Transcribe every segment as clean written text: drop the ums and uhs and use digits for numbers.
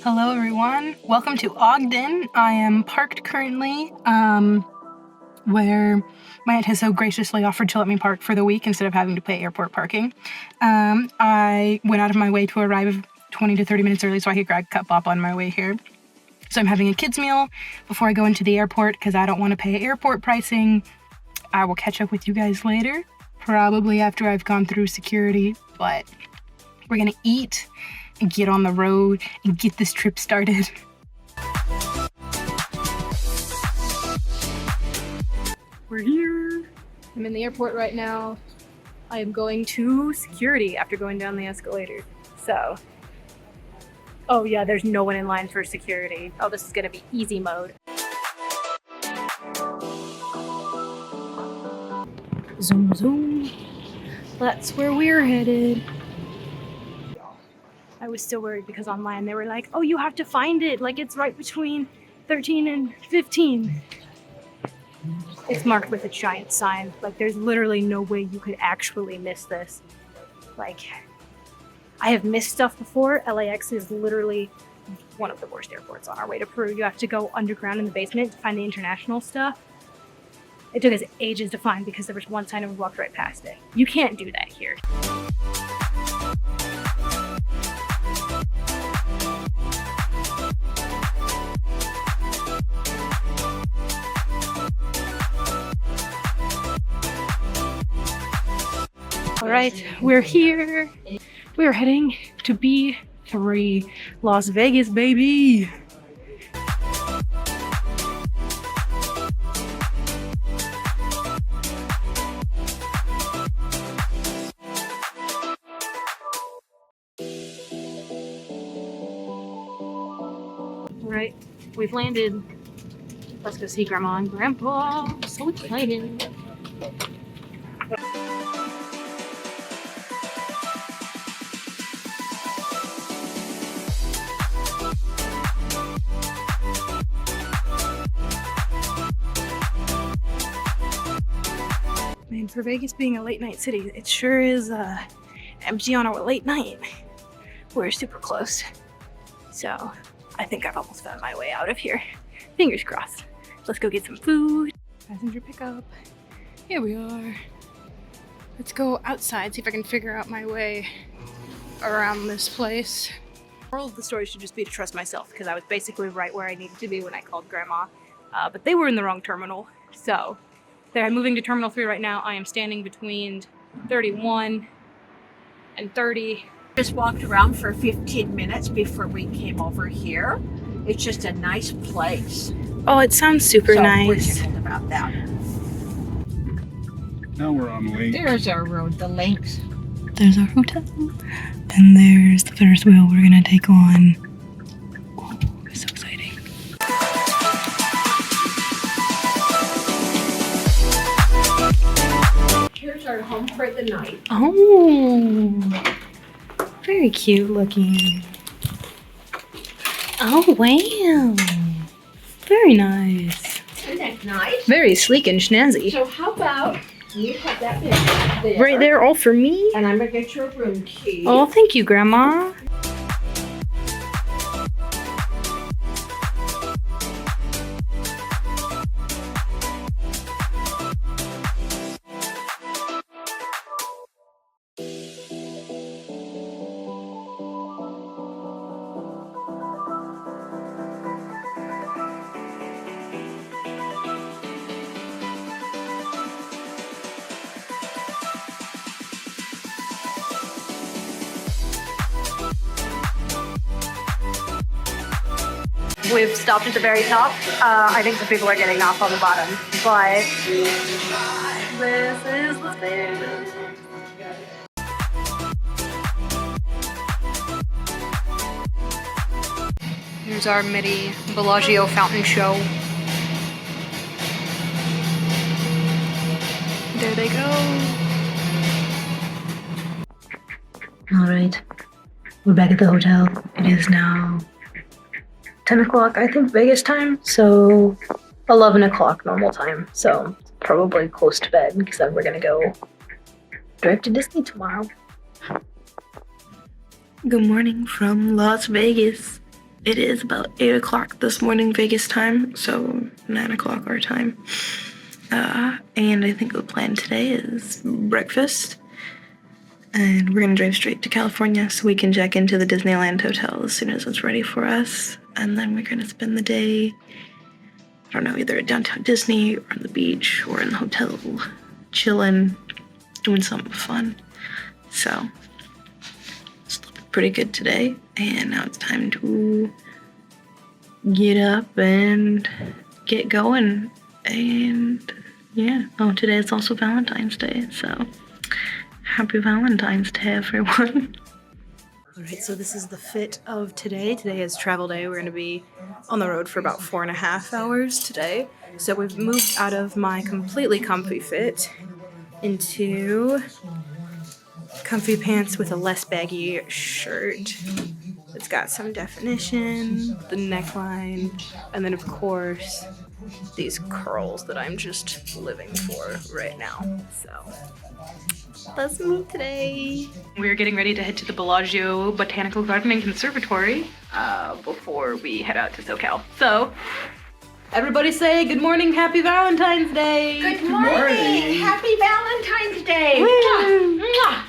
Hello everyone, welcome to Ogden. I am parked currently where my aunt has so graciously offered to let me park for the week instead of having to pay airport parking. I went out of my way to arrive 20 to 30 minutes early so I could grab Cup Bop on my way here. So I'm having a kids meal before I go into the airport because I don't want to pay airport pricing. I will catch up with you guys later, probably after I've gone through security, but we're gonna eat and get on the road and get this trip started. We're here. I'm in the airport right now. I am going to security after going down the escalator. So, oh yeah, there's no one in line for security. Oh, this is gonna be easy mode. Zoom, zoom. That's where we're headed. I was still worried because online they were like, oh, you have to find it. Like it's right between 13 and 15. It's marked with a giant sign. Like there's literally no way you could actually miss this. Like I have missed stuff before. LAX is literally one of the worst airports on our way to Peru. You have to go underground in the basement to find the international stuff. It took us ages to find because there was one sign and we walked right past it. You can't do that here. All right, we're here. We're heading to B3, Las Vegas, baby. All right, we've landed. Let's go see Grandma and Grandpa. I'm so excited. Man, for Vegas being a late night city, it sure is empty on our late night. We're super close. So I think I've almost found my way out of here. Fingers crossed. Let's go get some food. Passenger pickup. Here we are. Let's go outside, see if I can figure out my way around this place. The moral of the story should just be to trust myself because I was basically right where I needed to be when I called Grandma. But they were in the wrong terminal. So they're moving to Terminal 3 right now. I am standing between 31 and 30. Just walked around for 15 minutes before we came over here. It's just a nice place. Oh, it sounds super nice. We're tickled about that. Now we're on Lake. There's our road, the links. There's our hotel. And there's the Ferris wheel we're gonna take on. Oh, it's so exciting. Here's our home for the night. Oh, very cute looking. Oh, wow. Very nice. Isn't that nice? Very sleek and snazzy. So how about you have that there? Right there, all for me? And I'm gonna get your room key. Oh, thank you, Grandma. We've stopped at the very top. I think the people are getting off on the bottom, but this is the stairs. Here's our midi Bellagio fountain show. There they go. All right, we're back at the hotel. It is now 10 o'clock, I think, Vegas time, so 11 o'clock normal time, so probably close to bed because then we're gonna go drive to Disney tomorrow. Good morning from Las Vegas. It is about 8 o'clock this morning Vegas time, so 9 o'clock our time. And I think the plan today is breakfast. And we're gonna drive straight to California so we can check into the Disneyland hotel as soon as it's ready for us. And then we're gonna spend the day, I don't know, either at downtown Disney or on the beach or in the hotel, chilling, doing something fun. So, it's looking pretty good today. And now it's time to get up and get going. And yeah, oh, today is also Valentine's Day, so happy Valentine's Day, everyone. All right, so this is the fit of today. Today is travel day. We're gonna be on the road for about 4.5 hours today. So we've moved out of my completely comfy fit into comfy pants with a less baggy shirt. It's got some definition, the neckline, and then of course, these curls that I'm just living for right now. So that's me today. We're getting ready to head to the Bellagio Botanical Garden and Conservatory before we head out to SoCal. So everybody say good morning, happy Valentine's Day. Good morning. Happy Valentine's Day. Woo. Mwah.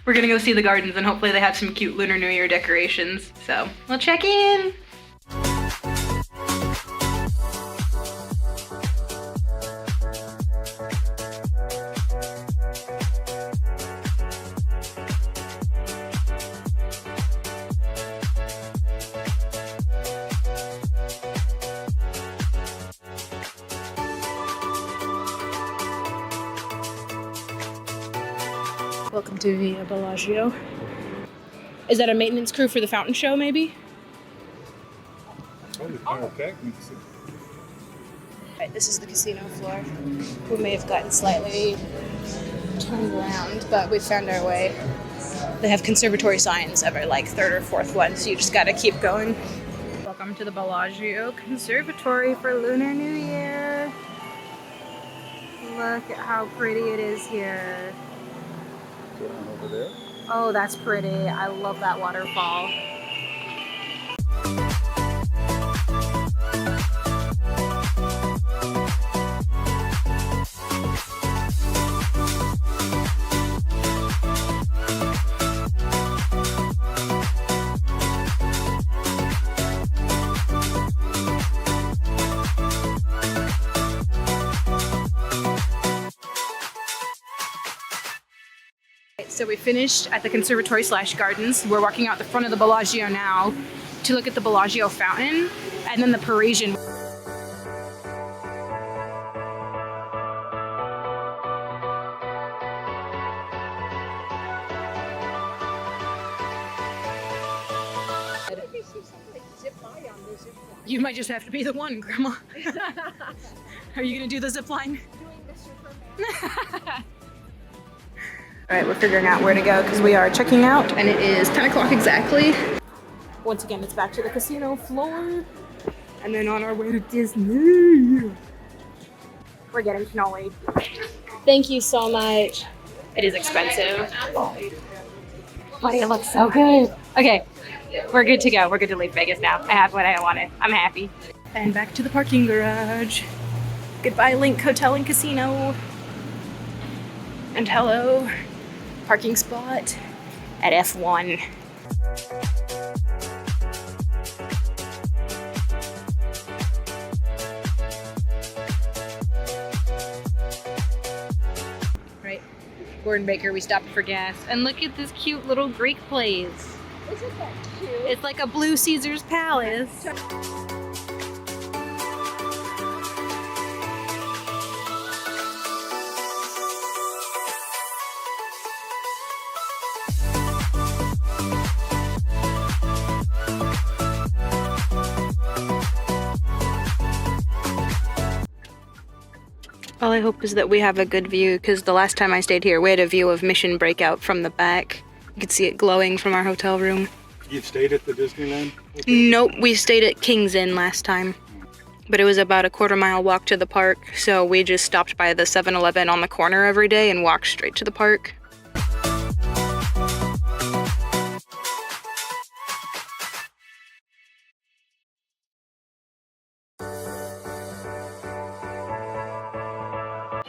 We're gonna go see the gardens and hopefully they have some cute Lunar New Year decorations. So we'll check in. Welcome to Via Bellagio. Is that a maintenance crew for the fountain show, maybe? Okay. Right, this is the casino floor. We may have gotten slightly turned around, but we found our way. They have conservatory signs every like third or fourth one, so you just gotta keep going. Welcome to the Bellagio Conservatory for Lunar New Year. Look at how pretty it is here. Over there. Oh, that's pretty. I love that waterfall. So we finished at the conservatory / gardens. We're walking out the front of the Bellagio now to look at the Bellagio fountain and then the Parisian. You might just have to be the one, Grandma. Are you gonna do the zip line? All right, we're figuring out where to go because we are checking out and it is 10 o'clock exactly. Once again, it's back to the casino floor and then on our way to Disney. We're getting cannoli. Thank you so much. It is expensive. But it looks so good. Okay, we're good to go. We're good to leave Vegas now. I have what I wanted. I'm happy. And back to the parking garage. Goodbye, Link Hotel and Casino. And hello, parking spot at F1. Right, Gordon Baker, we stopped for gas. And look at this cute little Greek place. Isn't that cute? It's like a blue Caesar's Palace. All I hope is that we have a good view, because the last time I stayed here, we had a view of Mission Breakout from the back. You could see it glowing from our hotel room. You've stayed at the Disneyland? Nope, we stayed at King's Inn last time. But it was about a quarter-mile walk to the park, so we just stopped by the 7-Eleven on the corner every day and walked straight to the park.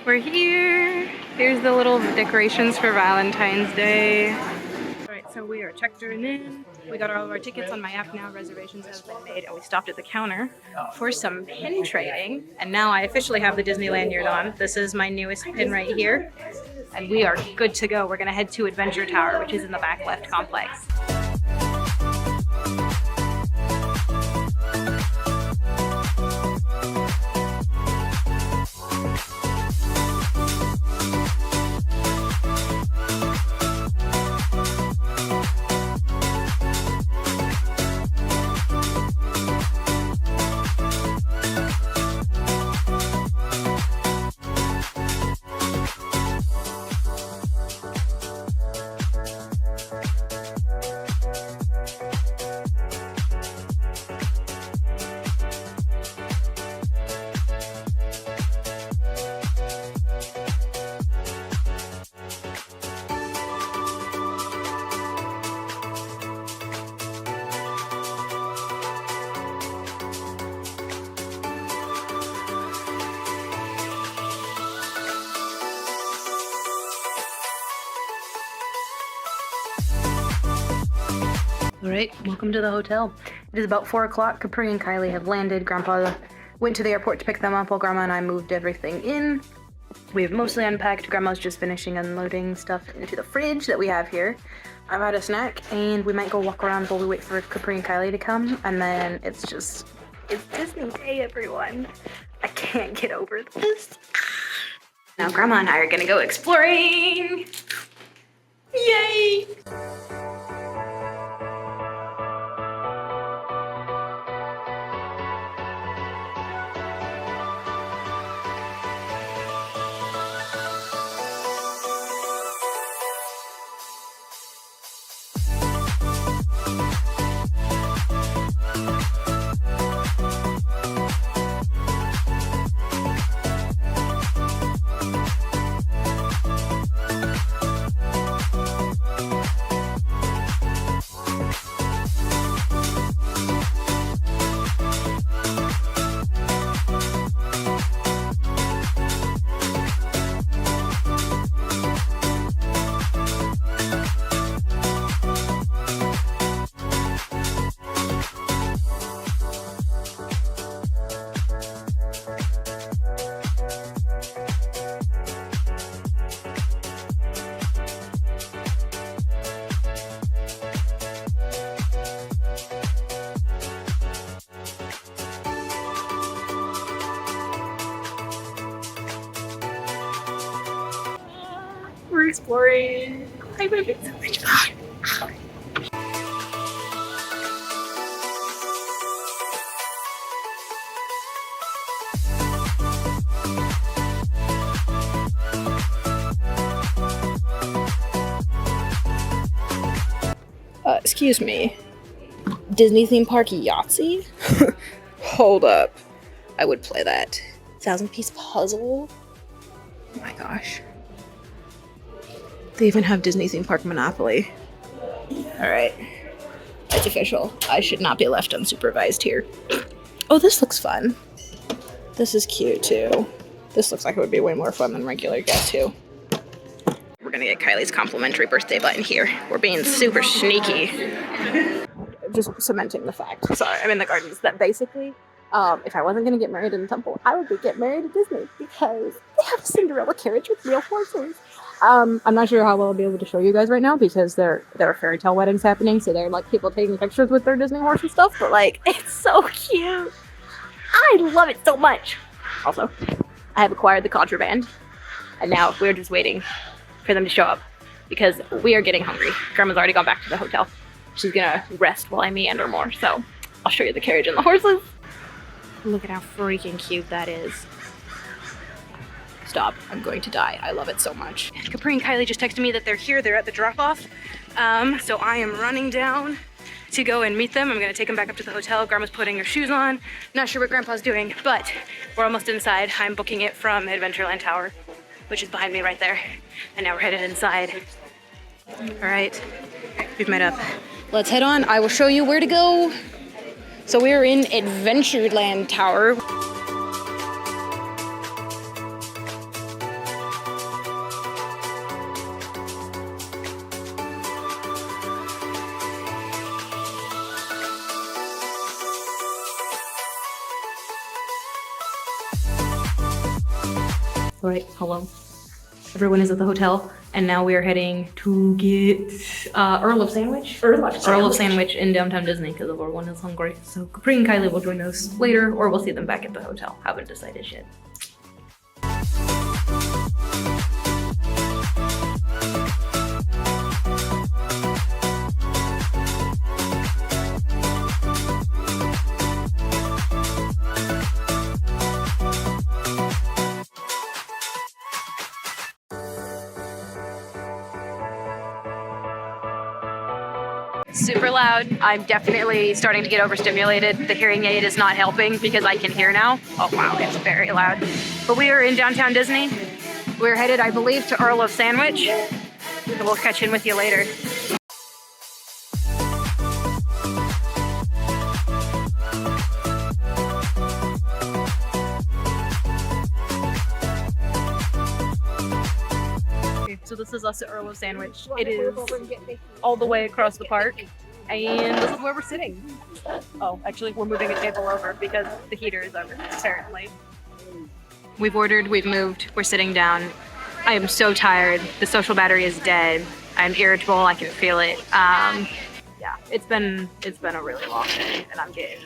We're here. Here's the little decorations for Valentine's Day. All right, so we are checked in. We got all of our tickets on my app now. Reservations have been made, and we stopped at the counter for some pin trading. And now I officially have the Disney lanyard on. This is my newest pin right here. And we are good to go. We're gonna head to Adventure Tower, which is in the back left complex. All right, welcome to the hotel. It is about 4 o'clock. Capri and Kylie have landed. Grandpa went to the airport to pick them up while Grandma and I moved everything in. We have mostly unpacked. Grandma's just finishing unloading stuff into the fridge that we have here. I've had a snack and we might go walk around while we wait for Capri and Kylie to come. And then it's Disney Day, everyone. I can't get over this. Now Grandma and I are gonna go exploring. Yay! We're exploring. I'm having so much fun. Excuse me. Disney theme park Yahtzee? Hold up. I would play that. 1,000-piece puzzle? Oh my gosh. They even have Disney theme park Monopoly. Alright. It's official. I should not be left unsupervised here. Oh, this looks fun. This is cute too. This looks like it would be way more fun than regular Guess Who. We're gonna get Kylie's complimentary birthday button here. We're being super sneaky. Just cementing the fact. Sorry, I'm in the gardens. That basically, if I wasn't gonna get married in the temple, I would get married at Disney because they have a Cinderella carriage with real horses. I'm not sure how well I'll be able to show you guys right now because there are fairy tale weddings happening, so they're like people taking pictures with their Disney horse and stuff, but like, it's so cute. I love it so much. Also, I have acquired the contraband, and now we're just waiting for them to show up because we are getting hungry. Grandma's already gone back to the hotel. She's gonna rest while I meander more, so I'll show you the carriage and the horses. Look at how freaking cute that is. Stop, I'm going to die. I love it so much. Capri and Kylie just texted me that they're here. They're at the drop-off. So I am running down to go and meet them. I'm gonna take them back up to the hotel. Grandma's putting her shoes on. Not sure what Grandpa's doing, but we're almost inside. I'm booking it from Adventureland Tower, which is behind me right there. And now we're headed inside. All right, we've met up. Let's head on. I will show you where to go. So we're in Adventureland Tower. All right, hello. Everyone is at the hotel, and now we are heading to get Earl of Sandwich in downtown Disney because everyone is hungry. So Capri and Kylie will join us later, or we'll see them back at the hotel. Haven't decided yet. Super loud. I'm definitely starting to get overstimulated. The hearing aid is not helping because I can hear now. Oh wow, it's very loud. But we are in downtown Disney. We're headed, I believe, to Earl of Sandwich. We'll catch in with you later. So this is us at Earl of Sandwich. It is all the way across the park, and this is where we're sitting. Oh, actually, we're moving a table over because the heater is over, apparently. We've ordered, we've moved, we're sitting down. I am so tired. The social battery is dead. I'm irritable, I can feel it. Yeah, it's been a really long day, and I'm getting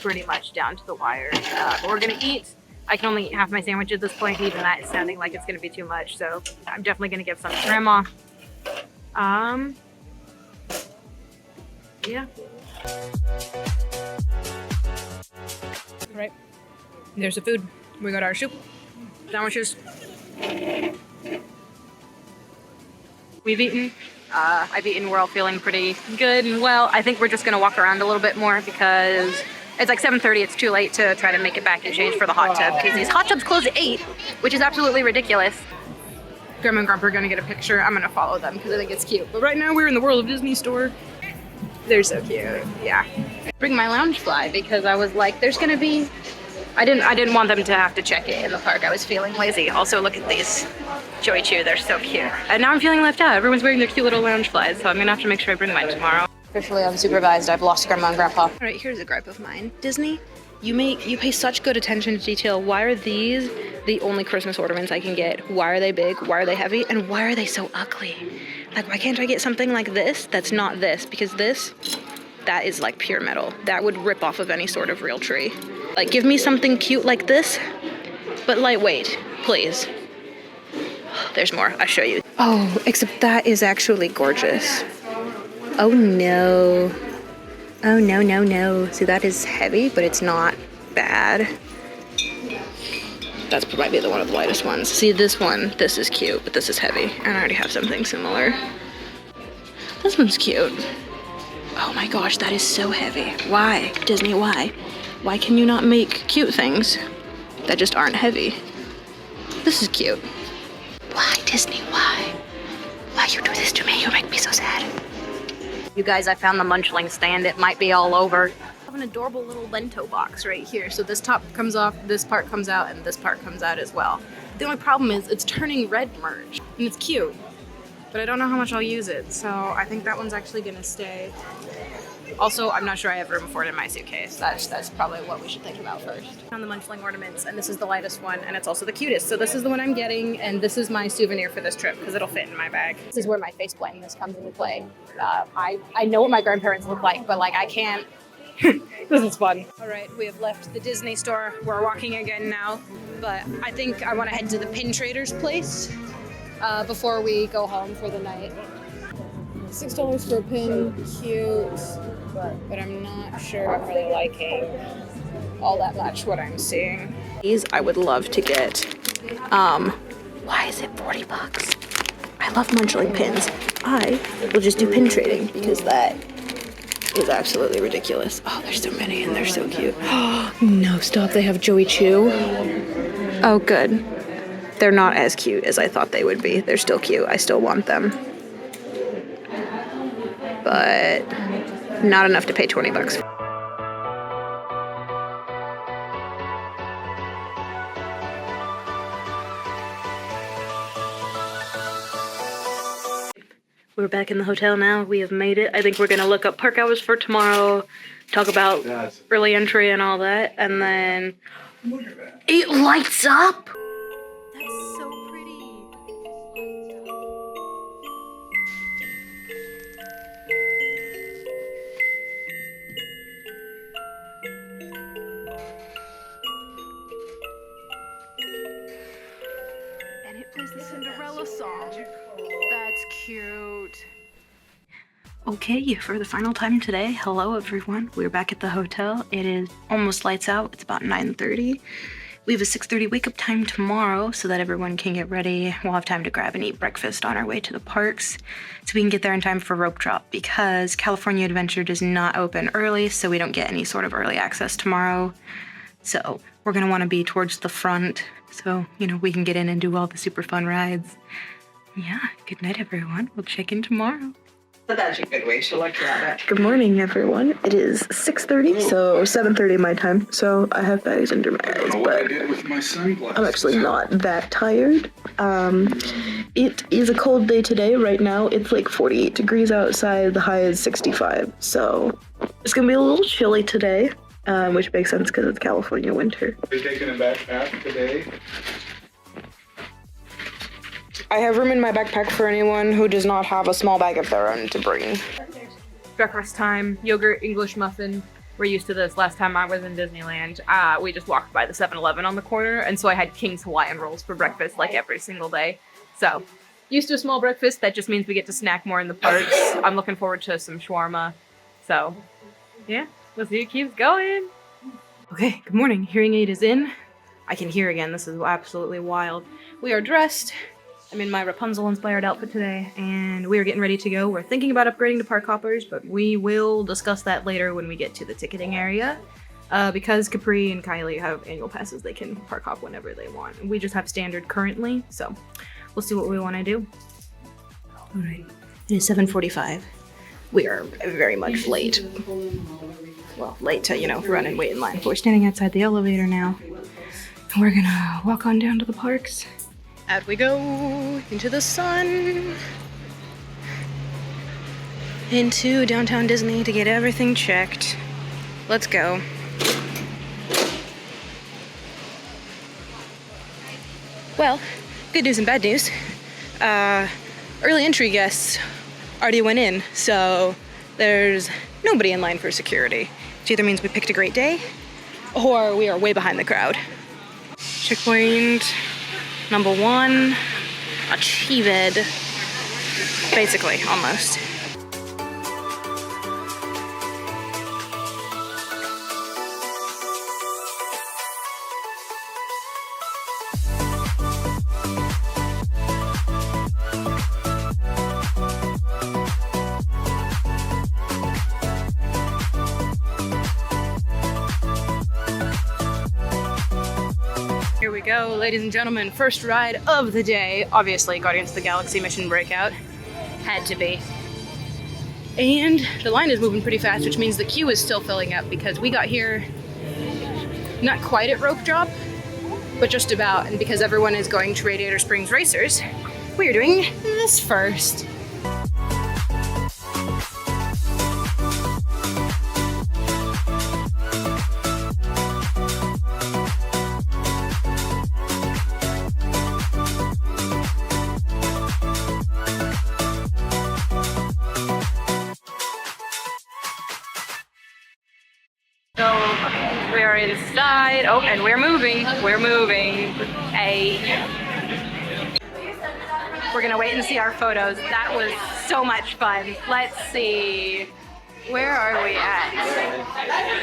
pretty much down to the wire. But we're gonna eat. I can only eat half my sandwich at this point, even that is sounding like it's gonna be too much, so I'm definitely gonna give some to Grandma. Yeah. Right, there's the food. We got our soup, sandwiches. We've eaten. I've eaten, we're all feeling pretty good and well. I think we're just gonna walk around a little bit more because it's like 7:30, it's too late to try to make it back and change for the hot tub because these hot tubs close at 8, which is absolutely ridiculous. Grandma and Grandpa are gonna get a picture. I'm gonna follow them because I think it's cute. But right now we're in the World of Disney store. They're so cute, yeah. Bring my lounge fly because I was like, there's gonna be, I didn't want them to have to check it in the park. I was feeling lazy. Also, look at these Joey Chew, they're so cute. And now I'm feeling left out. Everyone's wearing their cute little lounge flies, so I'm gonna have to make sure I bring mine tomorrow. Officially unsupervised, I've lost Grandma and Grandpa. All right, here's a gripe of mine. Disney, you pay such good attention to detail. Why are these the only Christmas ornaments I can get? Why are they big? Why are they heavy? And why are they so ugly? Like, why can't I get something like this that's not this? Because that is like pure metal. That would rip off of any sort of real tree. Like, give me something cute like this, but lightweight, please. There's more, I'll show you. Oh, except that is actually gorgeous. Oh no. Oh no, no, no. See, that is heavy, but it's not bad. That's probably the one of the lightest ones. See, this one, this is cute, but this is heavy. And I already have something similar. This one's cute. Oh my gosh, that is so heavy. Why? Disney, why? Why can you not make cute things that just aren't heavy? This is cute. Why, Disney, why? Why you do this to me? You make me so sad. You guys, I found the munchling stand. It might be all over. I have an adorable little bento box right here. So this top comes off, this part comes out, and this part comes out as well. The only problem is it's turning red merge, and it's cute, but I don't know how much I'll use it. So I think that one's actually gonna stay. Also, I'm not sure I have room for it in my suitcase. That's probably what we should think about first. Found the munchling ornaments, and this is the lightest one, and it's also the cutest. So this is the one I'm getting, and this is my souvenir for this trip because it'll fit in my bag. This is where my face blindness comes into play. I know what my grandparents look like, but like I can't. This is fun. All right, we have left the Disney store. We're walking again now, but I think I want to head to the pin trader's place before we go home for the night. $6 for a pin, cute, but I'm not sure I'm really liking all that much what I'm seeing. These I would love to get. Why is it $40? I love munchling pins. I will just do pin trading because that is absolutely ridiculous. Oh, there's so many and they're so cute. Oh, no, stop. They have Joey Chew. Oh, good. They're not as cute as I thought they would be. They're still cute. I still want them. But not enough to pay $20. We're back in the hotel now. We have made it. I think we're gonna look up park hours for tomorrow, talk about early entry and all that, and then it lights up. That's Okay, for the final time today, hello everyone. We're back at the hotel. It is almost lights out. It's about 9:30. We have a 6:30 wake up time tomorrow so that everyone can get ready. We'll have time to grab and eat breakfast on our way to the parks so we can get there in time for rope drop because California Adventure does not open early, so we don't get any sort of early access tomorrow. So we're gonna wanna be towards the front so, we can get in and do all the super fun rides. Yeah, good night everyone. We'll check in tomorrow. That's a good way to look at it. Good morning, everyone. It is 6:30, so 7:30 my time. So I have bags under my eyes, but I'm actually not that tired. It is a cold day today. Right now, it's like 48 degrees outside. The high is 65, so it's gonna be a little chilly today, which makes sense because it's California winter. Are you taking a backpack today? I have room in my backpack for anyone who does not have a small bag of their own to bring. Breakfast time, yogurt, English muffin. We're used to this. Last time I was in Disneyland, we just walked by the 7-Eleven on the corner, and so I had King's Hawaiian rolls for breakfast like every single day. So, used to a small breakfast, that just means we get to snack more in the parks. I'm looking forward to some shawarma. So, yeah, let's see, it keeps going. Okay, good morning. Hearing aid is in. I can hear again. This is absolutely wild. We are dressed. I'm in my Rapunzel-inspired outfit today, and we are getting ready to go. We're thinking about upgrading to park hoppers, but we will discuss that later when we get to the ticketing area. Because Capri and Kylie have annual passes, they can park hop whenever they want. We just have standard currently, so we'll see what we want to do. Alright, it is 7:45. We are very much late. Well, late to, run and wait in line. But we're standing outside the elevator now. We're gonna walk on down to the parks. Out we go, into the sun, into downtown Disney to get everything checked. Let's go. Well, good news and bad news. Early entry guests already went in, so there's nobody in line for security. Which either means we picked a great day, or we are way behind the crowd. Checkpoint number 1, achieved. Basically, almost. Here we go, ladies and gentlemen, first ride of the day. Obviously, Guardians of the Galaxy Mission Breakout. Had to be. And the line is moving pretty fast, which means the queue is still filling up because we got here not quite at rope drop, but just about. And because everyone is going to Radiator Springs Racers, we are doing this first. So, we are inside. Oh, and we're moving. We're moving. We're gonna wait and see our photos. That was so much fun. Let's see. Where are we at?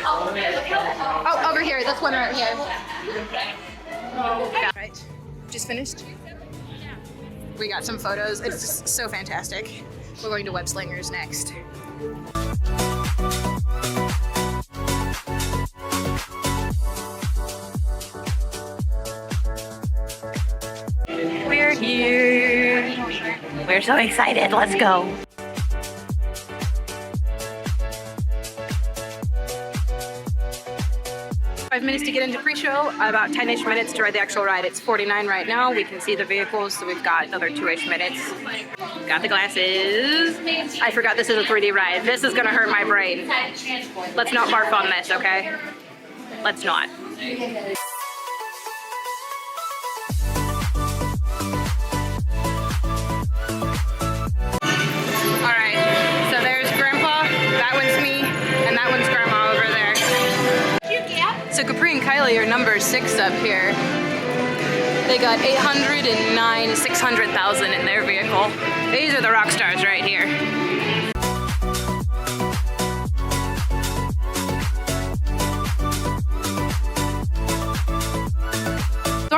Oh, over here. This one right here. Right, just finished. We got some photos. It's just so fantastic. We're going to Web Slingers next. We're here. We're so excited. Let's go. Five minutes to get into pre-show, about 10-ish minutes to ride the actual ride. It's 49 right now. We can see the vehicles, so we've got another 2-ish minutes. Got the glasses. I forgot this is a 3D ride. This is gonna hurt my brain. Let's not barf on this, okay? Let's not. Alright, so there's Grandpa, that one's me, and that one's Grandma over there. So Capri and Kylie are number 6 up here. They got 809, 600,000 in their vehicle. These are the rock stars right here.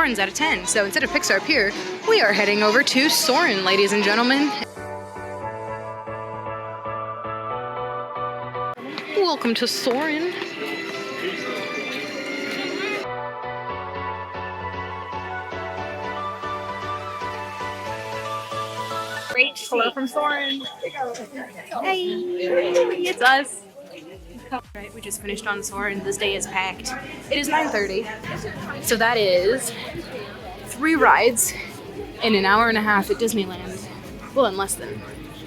Soarin's out of 10. So instead of Pixar Pier, we are heading over to Soarin, ladies and gentlemen. Welcome to Soarin. Hello from Soarin. Hey, it's us. Right, we just finished on Soarin. This day is packed. It is 9:30, so that is 3 rides in an hour and a half at Disneyland. Well, in less than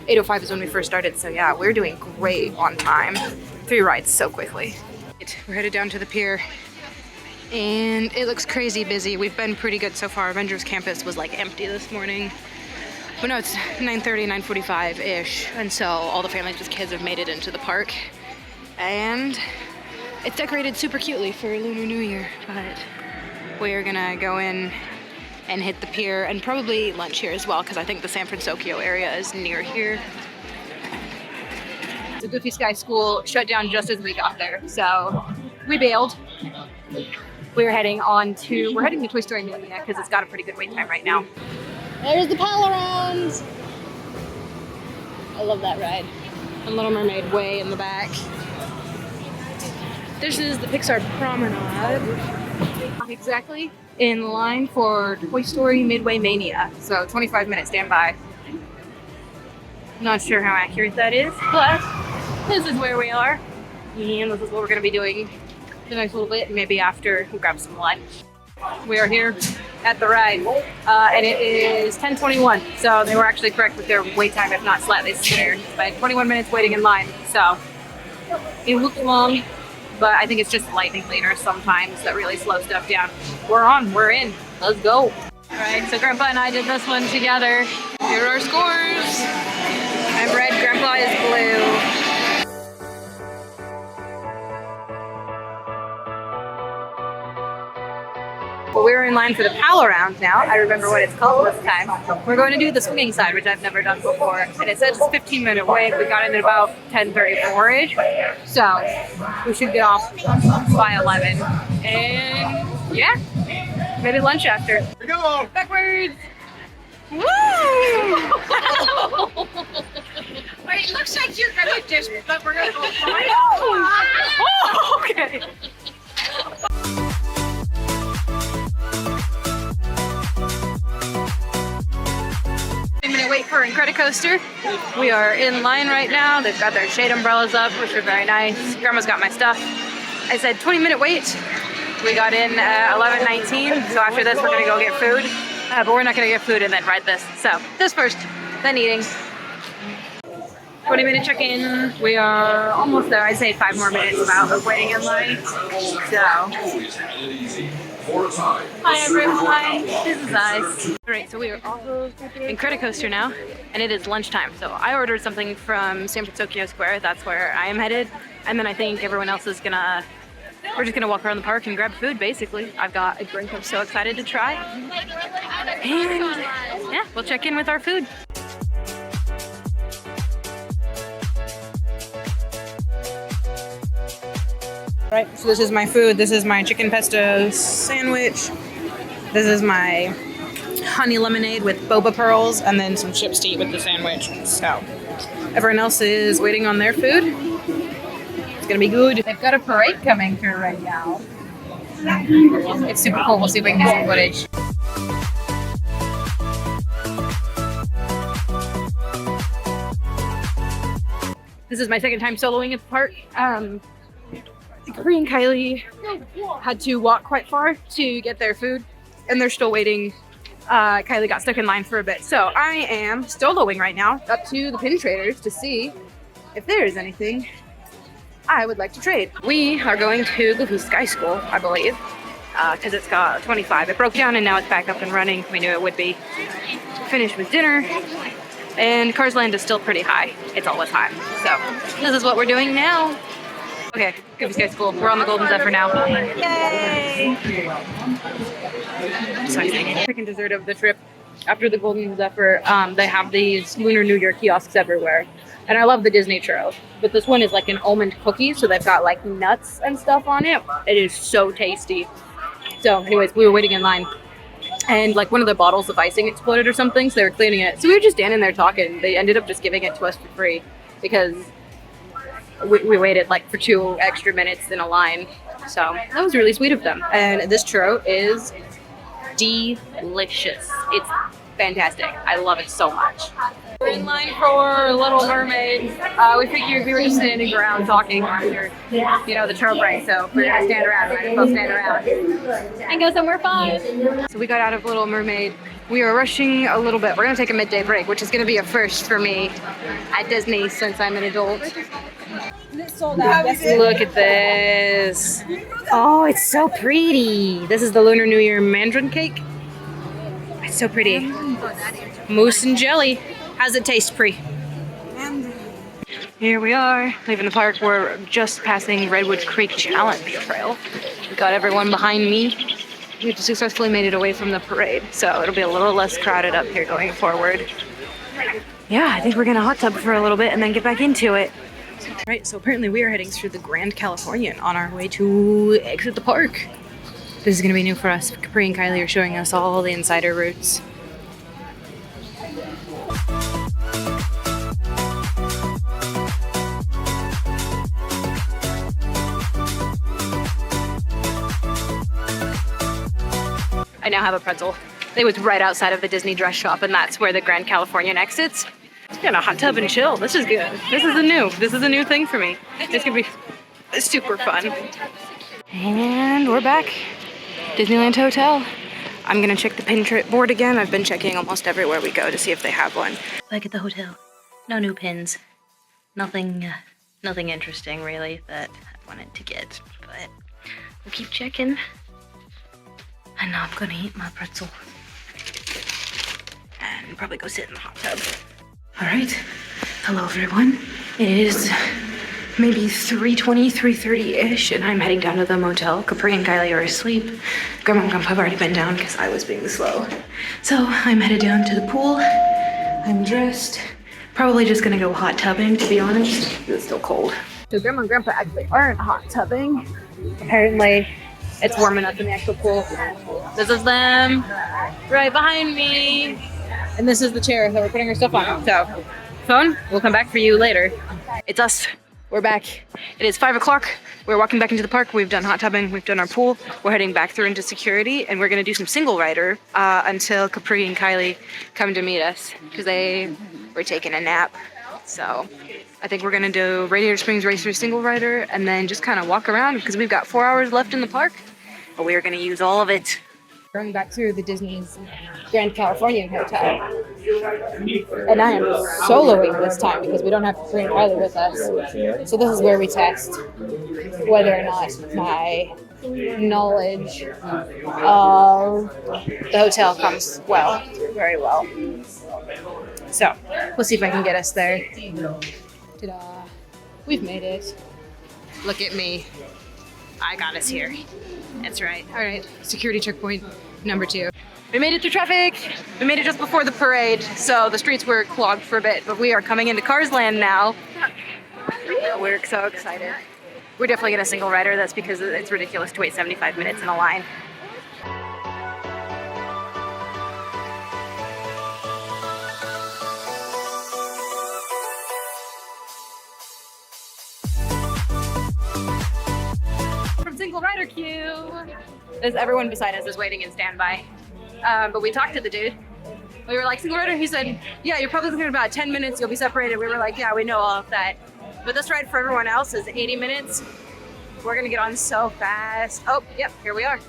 8:05 is when we first started, so yeah, we're doing great on time. 3 rides so quickly. We're headed down to the pier, and it looks crazy busy. We've been pretty good so far. Avengers Campus was like empty this morning. But no, it's 9:30, 9:45-ish, and so all the families with kids have made it into the park. And it's decorated super cutely for Lunar New Year, but we're gonna go in and hit the pier and probably lunch here as well, because I think the San Francisco area is near here. The Goofy Sky School shut down just as we got there, so we bailed. We're heading to Toy Story Mania because it's got a pretty good wait time right now. There's the pal around. I love that ride. And Little Mermaid way in the back. This is the Pixar Promenade. Exactly in line for Toy Story Midway Mania. So 25 minutes standby. Not sure how accurate that is, but this is where we are. And this is what we're gonna be doing the next little bit. Maybe after we grab some lunch. We are here at the ride, and it is 10:21, so they were actually correct with their wait time, if not slightly sooner. But I had 21 minutes waiting in line, so it looked long, but I think it's just lightning later sometimes that really slows stuff down. We're in, let's go. All right, so Grandpa and I did this one together. Here are our scores. I'm red, Grandpa is blue. Well, we're in line for the pal around now. I remember what it's called this time. We're going to do the swinging side, which I've never done before. And it says it's 15-minute wait. We got in at about 10:34-ish. So we should get off by 11. And yeah, maybe lunch after. Here we go! Backwards! Woo! Wait, it looks like you're gonna just, but we're gonna go right. Oh, okay. 10-minute wait for Incredicoaster. We are in line right now. They've got their shade umbrellas up, which are very nice. Grandma's got my stuff. I said 20-minute wait. We got in at 11:19, so after this we're gonna go get food. But we're not gonna get food and then ride this. So this first, then eating. 20-minute check-in. We are almost there. I'd say 5 more minutes about of waiting in line. So. Hi everyone, this is us. Alright, so we are also in Incredicoaster now, and it is lunchtime. So I ordered something from San Francisco Square, that's where I am headed. And then I think everyone else is we're just gonna walk around the park and grab food basically. I've got a drink I'm so excited to try. And yeah, we'll check in with our food. Right, so this is my food. This is my chicken pesto sandwich. This is my honey lemonade with boba pearls, and then some chips to eat with the sandwich. So everyone else is waiting on their food. It's gonna be good. They've got a parade coming through right now. It's super cool. We'll see if we can get some footage. This is my second time soloing at the park. Corey and Kylie had to walk quite far to get their food, and they're still waiting. Kylie got stuck in line for a bit, so I am soloing right now up to the pin traders to see if there is anything I would like to trade. We are going to Goofy Sky School, I believe, because it's got 25. It broke down and now it's back up and running. We knew it would be. Finished with dinner, and Cars Land is still pretty high. It's always high, so this is what we're doing now. Okay, Goofy Sky School. We're on the Golden Zephyr now. Yay! So exciting. Second dessert of the trip. After the Golden Zephyr, they have these Lunar New Year kiosks everywhere. And I love the Disney churro. But this one is like an almond cookie, so they've got like nuts and stuff on it. It is so tasty. So anyways, we were waiting in line and like one of the bottles of icing exploded or something, so they were cleaning it. So we were just standing there talking. They ended up just giving it to us for free because we waited like for 2 extra minutes in a line. So that was really sweet of them. And this churro is delicious. It's fantastic. I love it so much. We're in line for Little Mermaid. We figured we were just standing around talking after, you know, the churro break, so we're gonna stand around. Might as well stand around and go somewhere fun. So we got out of Little Mermaid. We are rushing a little bit. We're gonna take a midday break, which is gonna be a first for me at Disney since I'm an adult. Look at this. Oh, it's so pretty. This is the Lunar New Year mandarin cake. It's so pretty. Mousse and jelly. How's it taste, Pri? Here we are, leaving the park. We're just passing Redwood Creek Challenge Trail. We got everyone behind me. We've successfully made it away from the parade, so it'll be a little less crowded up here going forward. Yeah, I think we're gonna hot tub for a little bit and then get back into it. Right, so apparently we are heading through the Grand Californian on our way to exit the park. This is gonna be new for us. Capri and Kylie are showing us all the insider routes. I now have a pretzel. It was right outside of the Disney dress shop, and that's where the Grand Californian exits. Just gonna hot tub and chill. This is good. This is a new thing for me. It's gonna be super fun. And we're back. Disneyland Hotel. I'm gonna check the pin board again. I've been checking almost everywhere we go to see if they have one. Back at the hotel. No new pins. Nothing interesting really that I wanted to get, but we'll keep checking. And now I'm gonna eat my pretzel and probably go sit in the hot tub. All right, hello everyone. It is maybe 3:20, 3:30-ish, and I'm heading down to the motel. Capri and Kylie are asleep. Grandma and Grandpa have already been down because I was being slow. So I'm headed down to the pool. I'm dressed. Probably just gonna go hot tubbing, to be honest. It's still cold. So Grandma and Grandpa actually aren't hot tubbing. Apparently, it's warm enough in the actual pool. This is them, right behind me. And this is the chair that we're putting our stuff on. So, phone, we'll come back for you later. It's us, we're back. It is 5 o'clock. We're walking back into the park. We've done hot tubbing, we've done our pool. We're heading back through into security, and we're gonna do some single rider until Capri and Kylie come to meet us, because they were taking a nap. So, I think we're gonna do Radiator Springs Racer single rider, and then just kind of walk around, because we've got 4 hours left in the park. But we are going to use all of it. Going back through the Disney's Grand Californian Hotel. And I am soloing this time because we don't have to bring Kylie with us. So this is where we test whether or not my knowledge of the hotel comes very well. So we'll see if I can get us there. Ta-da. We've made it. Look at me. I got us here. That's right. All right, security checkpoint number 2. We made it through traffic. We made it just before the parade, so the streets were clogged for a bit, but we are coming into Cars Land now. We're so excited. We're definitely gonna single rider. That's because it's ridiculous to wait 75 minutes in a line. Single rider queue. There's everyone beside us is waiting in standby. But we talked to the dude. We were like, single rider? He said, yeah, you're probably looking at about 10 minutes, you'll be separated. We were like, yeah, we know all of that. But this ride for everyone else is 80 minutes. We're gonna get on so fast. Oh, yep, here we are.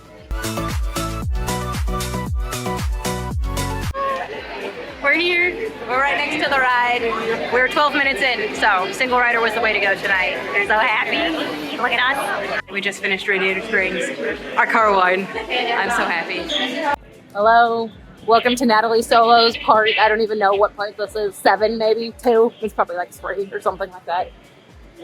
We're here. We're right next to the ride. We're 12 minutes in, so single rider was the way to go tonight. We're so happy. Look at us. We just finished Radiator Springs. Our car wine. I'm so happy. Hello. Welcome to Natalie Solo's part. I don't even know what part this is. 7, maybe 2. It's probably like 3 or something like that.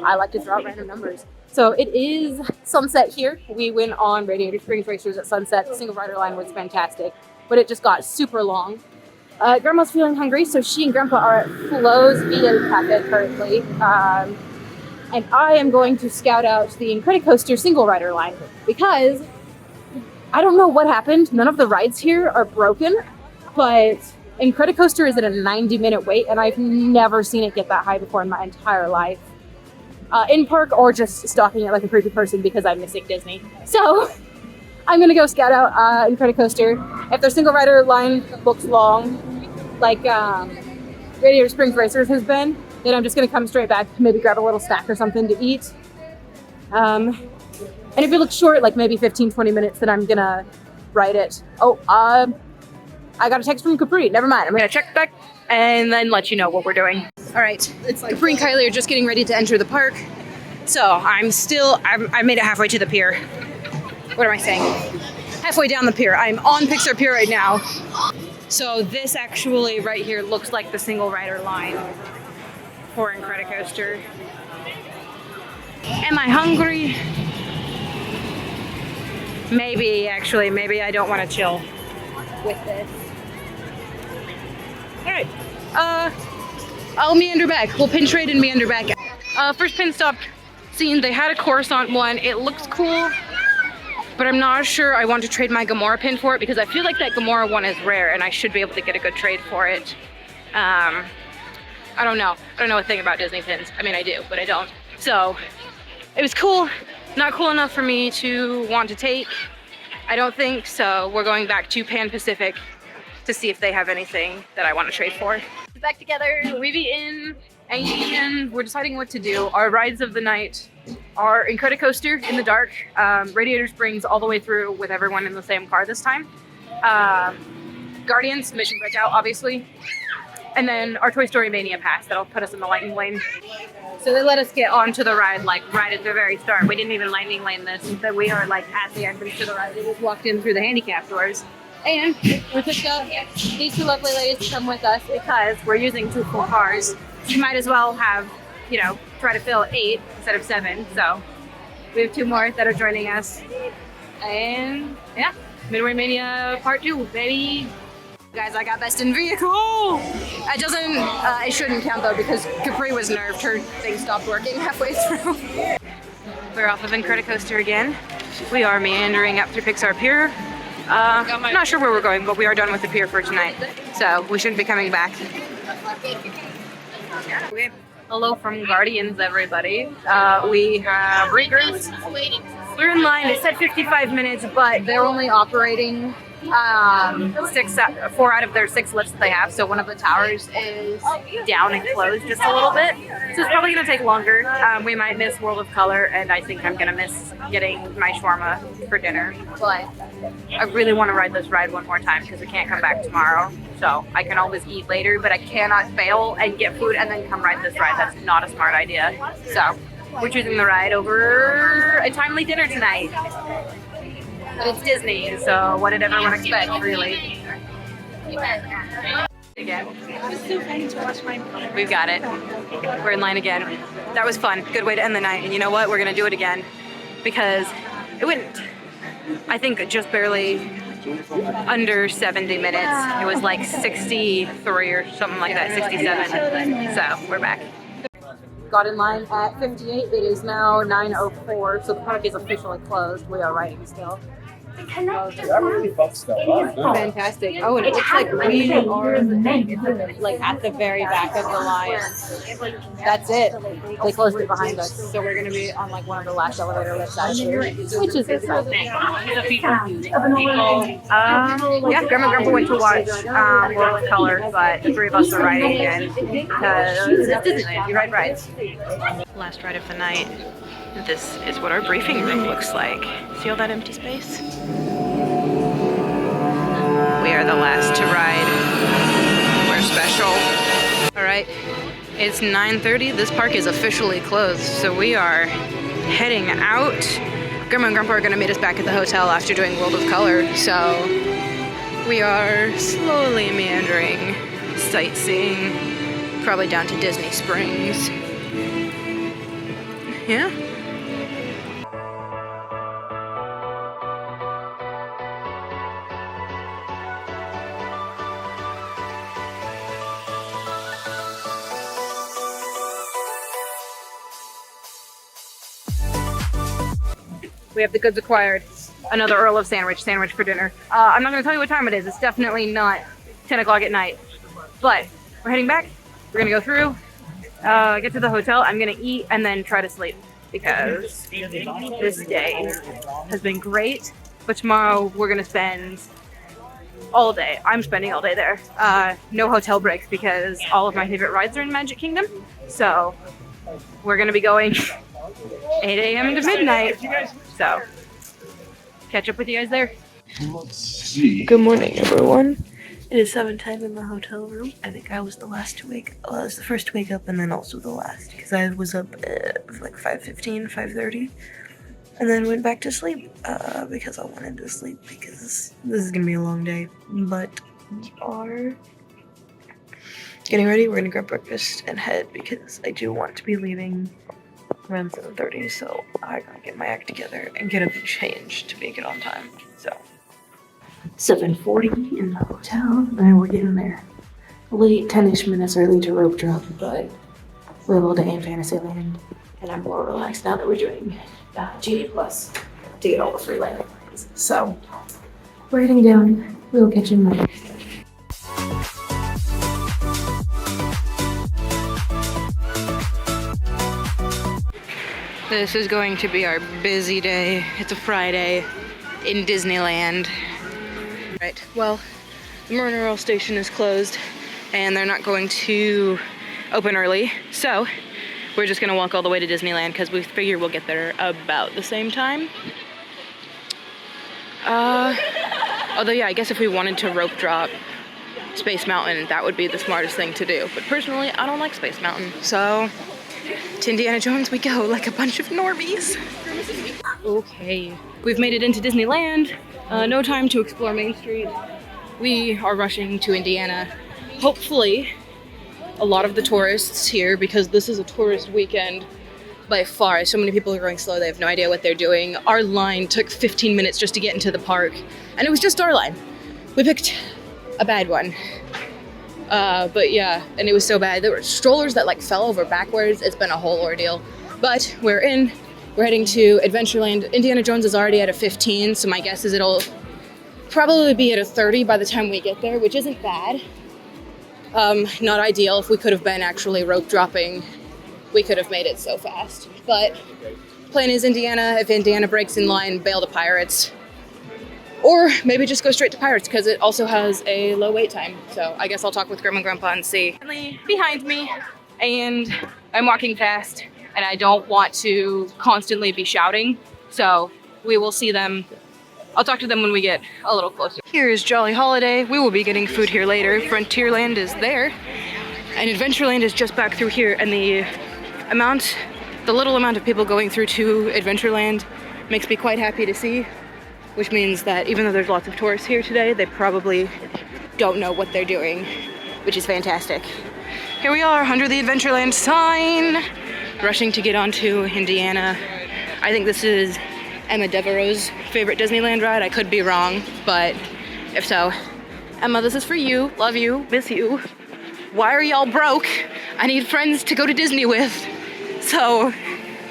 I like to throw out random numbers. So it is sunset here. We went on Radiator Springs Racers at sunset. The single rider line was fantastic, but it just got super long. Grandma's feeling hungry, so she and Grandpa are at Flo's Vegan Cafe currently. And I am going to scout out the Incredicoaster single rider line because I don't know what happened. None of the rides here are broken, but Incredicoaster is at a 90-minute wait, and I've never seen it get that high before in my entire life. In park or just stalking it like a creepy person because I'm missing Disney. So I'm gonna go scout out Incredicoaster. If their single rider line looks long, like Radiator Springs Racers has been, then I'm just gonna come straight back, maybe grab a little snack or something to eat. And if it looks short, like maybe 15-20 minutes, then I'm gonna ride it. Oh, I got a text from Capri. Never mind. I'm gonna check back and then let you know what we're doing. All right, it's like Capri and Kylie are just getting ready to enter the park. So I made it halfway to the pier. What am I saying? Halfway down the pier. I'm on Pixar Pier right now. So this actually right here looks like the single rider line for Incredicoaster. Am I hungry? Maybe, actually. Maybe I don't want to chill with this. Alright. I'll meander back. We'll pin trade and meander back. First pin stop scene. They had a Coruscant one. It looks cool, but I'm not sure I want to trade my Gamora pin for it because I feel like that Gamora one is rare and I should be able to get a good trade for it. I don't know. I don't know a thing about Disney pins. I mean, I do, but I don't. So, it was cool. Not cool enough for me to want to take, I don't think, so we're going back to Pan Pacific to see if they have anything that I want to trade for. Back together, we've eaten and we're deciding what to do. Our rides of the night are Incredicoaster in the dark, Radiator Springs all the way through with everyone in the same car this time, Guardians, Mission Breakout, obviously, and then our Toy Story Mania pass that'll put us in the lightning lane. So they let us get onto the ride like right at the very start. We didn't even lightning lane this. That we are like at the entrance to the ride. We just walked in through the handicap doors. And we picked up these two lovely ladies to come with us because we're using 2 full cars. We might as well have, you know, try to fill 8 instead of 7. So we have 2 more that are joining us. And yeah, Midway Mania Part 2, baby. Guys, I got best in vehicle. It shouldn't count though because Capri was nerfed. Her thing stopped working halfway through. We're off of Incredicoaster again. We are meandering up through Pixar Pier. I'm not sure where we're going, but we are done with the pier for tonight. So we shouldn't be coming back. Hello from Guardians, everybody. We have regrouped. We're in line. It said 55 minutes, but they're only operating 4 out of their 6 lifts that they have. So one of the towers is down and closed just a little bit. So it's probably going to take longer. We might miss World of Color, and I think I'm going to miss getting my shawarma for dinner. But I really want to ride this ride one more time because we can't come back tomorrow. So I can always eat later, but I cannot fail and get food and then come ride this ride. That's not a smart idea. So we're choosing the ride over a timely dinner tonight. But it's Disney, so what did everyone expect, really? Again. We've got it. We're in line again. That was fun. Good way to end the night. And you know what? We're going to do it again. Because it went, I think, just barely under 70 minutes. It was like 63 or something like that, 67. So we're back. Got in line at 58. It is now 9:04, so the park is officially closed. We are riding still. Fantastic. Oh, and it looks like we are like at the very back of the line. That's it. They closed it behind us, so we're gonna be on like one of the last elevator lifts out here, which is exciting. Yeah, Grandma and Grandpa went to watch World of Color, but the 3 of us are riding again because it's Disneyland. You ride rides. Last ride of the night. This is what our briefing room looks like. See all that empty space? We are the last to ride. We're special. All right, it's 9:30. This park is officially closed, so we are heading out. Grandma and Grandpa are gonna meet us back at the hotel after doing World of Color, so we are slowly meandering, sightseeing, probably down to Disney Springs. Yeah. We have the goods acquired. another Earl of sandwich for dinner. I'm not gonna tell you what time it is. It's definitely not 10 o'clock at night. But we're heading back. We're gonna go through, get to the hotel. I'm gonna eat and then try to sleep because this day has been great. But tomorrow we're gonna spend all day. I'm spending all day there. No hotel breaks because all of my favorite rides are in Magic Kingdom. So we're gonna be going 8 a.m. to midnight. So catch up with you guys there. Good morning, everyone. It is 7:10 in the hotel room. I think I was the last to wake. Well, I was the first to wake up, and then also the last because I was up at like 5:15, 5:30, and then went back to sleep because I wanted to sleep because this is gonna be a long day. But we are getting ready. We're gonna grab breakfast and head because I do want to be leaving around 7:30. So I gotta get my act together and get up and change to make it on time. So. 7:40 in the hotel, and we're getting there late, 10-ish minutes early to rope drop, but we have all day in Fantasyland, and I'm more relaxed now that we're doing Genie Plus to get all the free landing lines. So we're heading down. We'll catch you later. This is going to be our busy day. It's a Friday in Disneyland. Right, well, the Monorail station is closed and they're not going to open early, so we're just gonna walk all the way to Disneyland because we figure we'll get there about the same time. Although yeah, I guess if we wanted to rope drop Space Mountain, that would be the smartest thing to do. But personally, I don't like Space Mountain, so to Indiana Jones we go like a bunch of normies. Okay, we've made it into Disneyland. No time to explore Main Street. We are rushing to Indiana. Hopefully, a lot of the tourists here, because this is a tourist weekend by far. So many people are going slow, they have no idea what they're doing. Our line took 15 minutes just to get into the park, and it was just our line. We picked a bad one. But yeah, and it was so bad. There were strollers that like fell over backwards. It's been a whole ordeal. But we're in. We're heading to Adventureland. Indiana Jones is already at a 15, so my guess is it'll probably be at a 30 by the time we get there, which isn't bad. Not ideal. If we could have been actually rope dropping, we could have made it so fast. But plan is Indiana. If Indiana breaks in line, bail to Pirates. Or maybe just go straight to Pirates because it also has a low wait time. So I guess I'll talk with Grandma and Grandpa and see. Behind me, and I'm walking fast. And I don't want to constantly be shouting, so we will see them. I'll talk to them when we get a little closer. Here is Jolly Holiday. We will be getting food here later. Frontierland is there, and Adventureland is just back through here, and the little amount of people going through to Adventureland makes me quite happy to see, which means that even though there's lots of tourists here today, they probably don't know what they're doing, which is fantastic. Here we are under the Adventureland sign. Rushing to get onto Indiana. I think this is Emma Devereaux's favorite Disneyland ride. I could be wrong, but if so, Emma, this is for you. Love you, miss you. Why are y'all broke? I need friends to go to Disney with. So,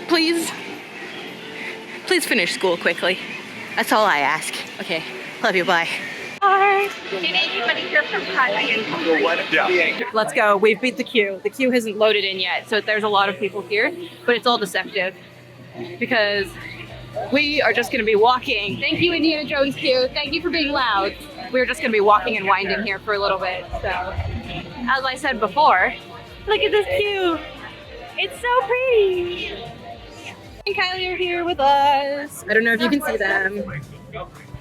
please finish school quickly. That's all I ask. Okay, love you, bye. Hi. Can anybody here from Thailand? Let's go. We've beat the queue. The queue hasn't loaded in yet, so there's a lot of people here, but it's all deceptive because we are just going to be walking. Thank you, Indiana Jones queue. Thank you for being loud. We're just going to be walking and winding here for a little bit. So, as I said before, look at this queue. It's so pretty. And Kylie are here with us. I don't know if you can see them.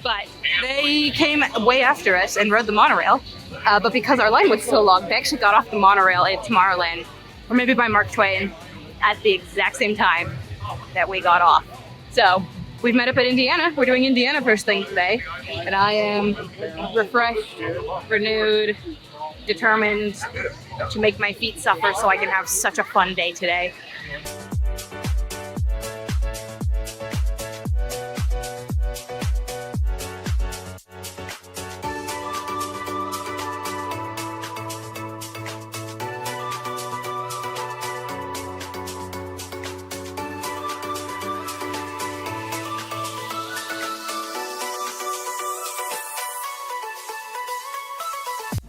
But they came way after us and rode the monorail. But because our line was so long, they actually got off the monorail at Tomorrowland, or maybe by Mark Twain, at the exact same time that we got off. So we've met up at Indiana. We're doing Indiana first thing today. And I am refreshed, renewed, determined to make my feet suffer so I can have such a fun day today.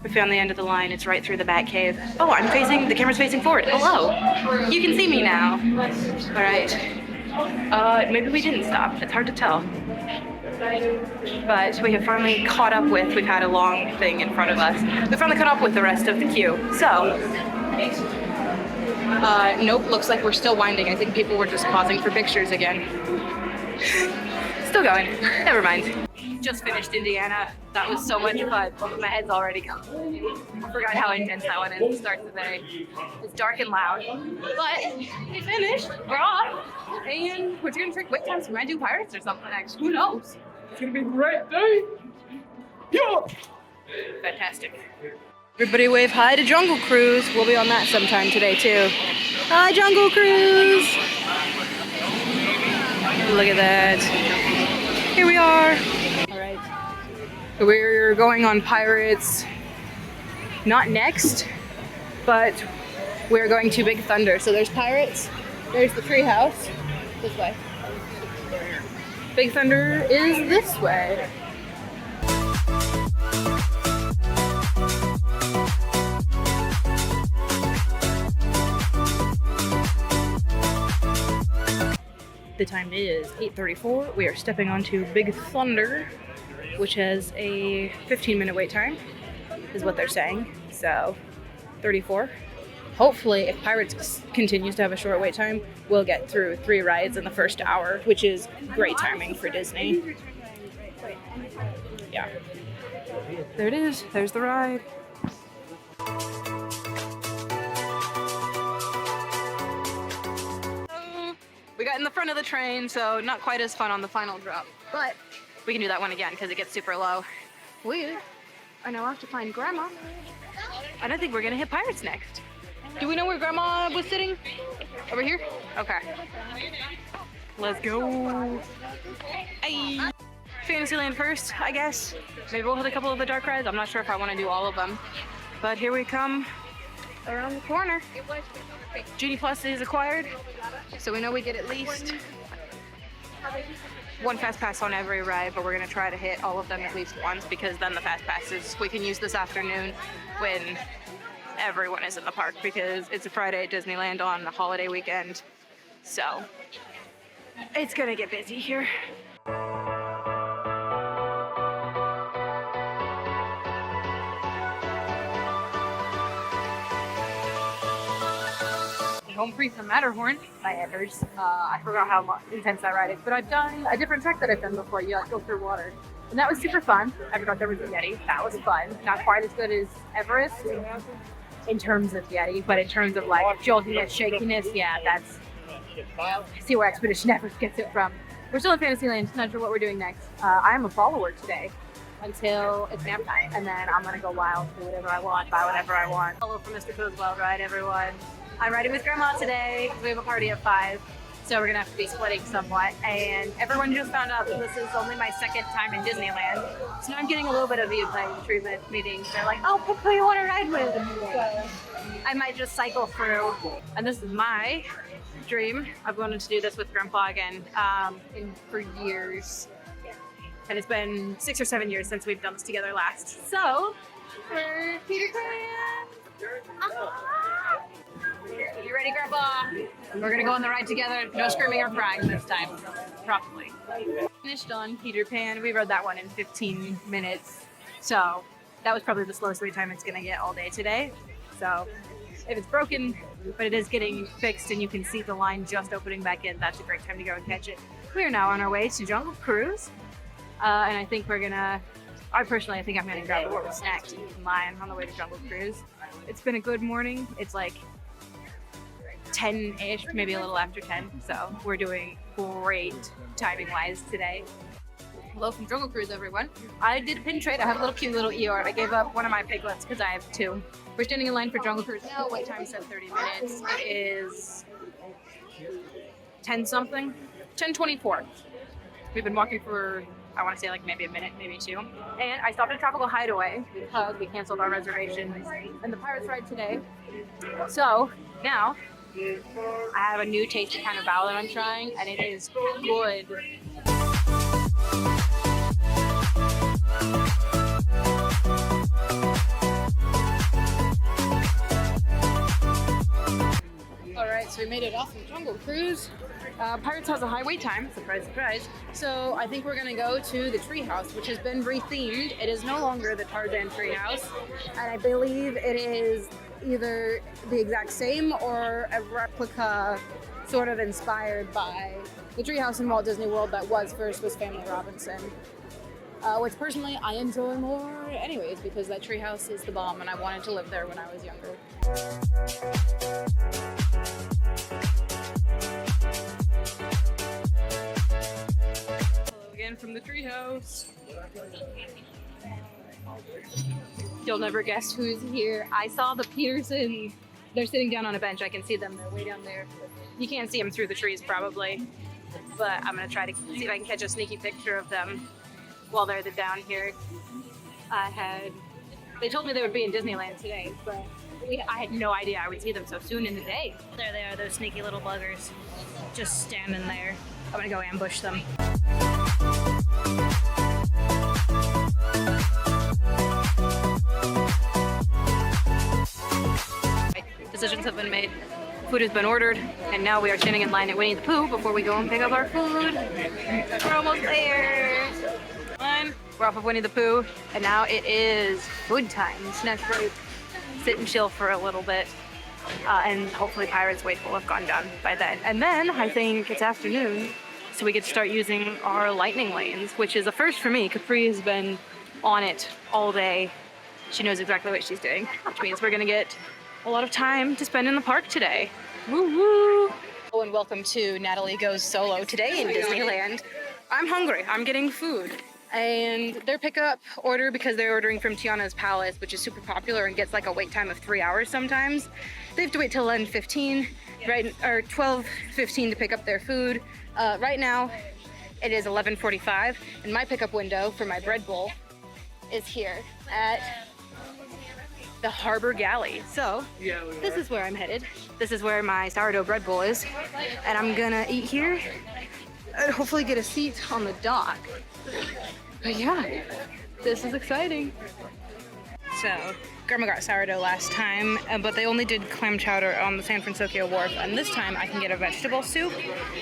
We found the end of the line. It's right through the back cave. Oh, the camera's facing forward. Hello. You can see me now. All right. Maybe we didn't stop. It's hard to tell. But we have finally caught up with, we've had a long thing in front of us. We finally caught up with the rest of the queue. So, nope, looks like we're still winding. I think people were just pausing for pictures again. Still going. Never mind. Just finished Indiana. That was so much fun. My head's already gone. I forgot how intense that one is to start the day. It's dark and loud. But we finished. We're off. And we're doing trick wait times. We might do pirates or something next. Who knows? It's gonna be a great day. Yeah. Fantastic. Everybody wave hi to Jungle Cruise. We'll be on that sometime today too. Hi, Jungle Cruise. Look at that. Here we are. All right. So we're going on Pirates. Not next, but we're going to Big Thunder. So there's Pirates. There's the treehouse. This way. Big Thunder is this way. The time is 8:34. We are stepping onto Big Thunder, which has a 15-minute wait time, is what they're saying. So, 34. Hopefully, if Pirates continues to have a short wait time, we'll get through 3 rides in the first hour, which is great timing for Disney. Yeah. There it is. There's the ride. We got in the front of the train, so not quite as fun on the final drop. But we can do that one again because it gets super low. We are now off to find Grandma. I don't think we're gonna hit Pirates next. Do we know where Grandma was sitting? Over here? Okay. Let's go. Hey. Fantasyland first, I guess. Maybe we'll hit a couple of the dark rides. I'm not sure if I want to do all of them. But here we come around the corner. Genie Plus is acquired, so we know we get at least 1 fast pass on every ride, but we're gonna try to hit all of them at least once because then the fast passes we can use this afternoon when everyone is in the park because it's a Friday at Disneyland on the holiday weekend. So it's gonna get busy here. Home free from Matterhorn by Evers. I forgot how intense that ride is, but I've done a different track that I've done before. You like go through water, and that was super fun. I forgot there was a Yeti. That was fun. Not quite as good as Everest in terms of Yeti, but in terms of like joltiness, shakiness, yeah, that's. I see where Expedition Everest gets it from. We're still in Fantasyland. Not sure what we're doing next. I am a follower today until it's nap time, and then I'm gonna go wild, do whatever I want, buy whatever I want. Follow for Mr. Poe's Wild Ride, everyone. I'm riding with Grandma today because we have a party at 5, so we're gonna have to be splitting somewhat. And everyone just found out that this is only my 2nd time in Disneyland, so now I'm getting a little bit of the Italian treatment. Meaning they're like, "Oh, pick who you want to ride with." So I might just cycle through. And this is my dream. I've wanted to do this with Grandpa again for years, and it's been 6 or 7 years since we've done this together last. So for Peter Pan. You ready, Grandpa? We're gonna go on the ride together. No screaming or crying this time. Probably. Finished on Peter Pan. We rode that one in 15 minutes. So that was probably the slowest wait time it's gonna get all day today. So if it's broken, but it is getting fixed and you can see the line just opening back in, that's a great time to go and catch it. We are now on our way to Jungle Cruise. And I think we're gonna, I think I'm gonna grab a little snack to eat in line on the way to Jungle Cruise. It's been a good morning. It's like 10-ish, maybe a little after 10. So we're doing great timing-wise today. Hello from Jungle Cruise, everyone. I did a pin trade. I have a little cute little Eeyore. I gave up one of my piglets because I have 2. We're standing in line for Jungle Cruise now. Wait time said 30 minutes. It is 10-something, 10:24. We've been walking for, I want to say like maybe a minute, maybe 2. And I stopped at Tropical Hideaway because we canceled our reservation and the Pirates ride today. So now I have a new tasty kind of bao that I'm trying, and it is good. made it off the Jungle Cruise. Pirates has a high wait time, surprise, surprise. So I think we're gonna go to the treehouse, which has been rethemed. It is no longer the Tarzan treehouse, and I believe it is either the exact same or a replica, sort of inspired by the treehouse in Walt Disney World that was first with Family Robinson. Which personally I enjoy more anyways, because that treehouse is the bomb and I wanted to live there when I was younger. Hello again from the treehouse. You'll never guess who's here. I saw the Petersons. They're sitting down on a bench. I can see them. They're way down there. You can't see them through the trees probably, but I'm gonna try to see if I can catch a sneaky picture of them while they're down here. They told me they would be in Disneyland today, but I had no idea I would see them so soon in the day. There they are, those sneaky little buggers, just standing there. I'm gonna go ambush them. Decisions have been made. Food has been ordered, and now we are standing in line at Winnie the Pooh before we go and pick up our food. We're almost there. We're off of Winnie the Pooh, and now it is food time. Snack break. Sit and chill for a little bit, and hopefully Pirates Wait will have gone down by then. And then I think it's afternoon, so we get to start using our lightning lanes, which is a first for me. Capri has been on it all day. She knows exactly what she's doing, which means we're gonna get a lot of time to spend in the park today. Woo woo! Hello and welcome to Natalie Goes Solo today in Disneyland. I'm hungry. I'm getting food. And their pickup order, because they're ordering from Tiana's Palace, which is super popular and gets like a wait time of 3 hours sometimes, they have to wait till 11:15, right, or 12:15 to pick up their food. Right now, it is 11:45, and my pickup window for my bread bowl is here at the Harbor Galley. So this is where I'm headed. This is where my sourdough bread bowl is, and I'm gonna eat here and hopefully get a seat on the dock. But yeah, this is exciting. So Grandma got sourdough last time, but they only did clam chowder on the San Francisco Wharf, and this time I can get a vegetable soup,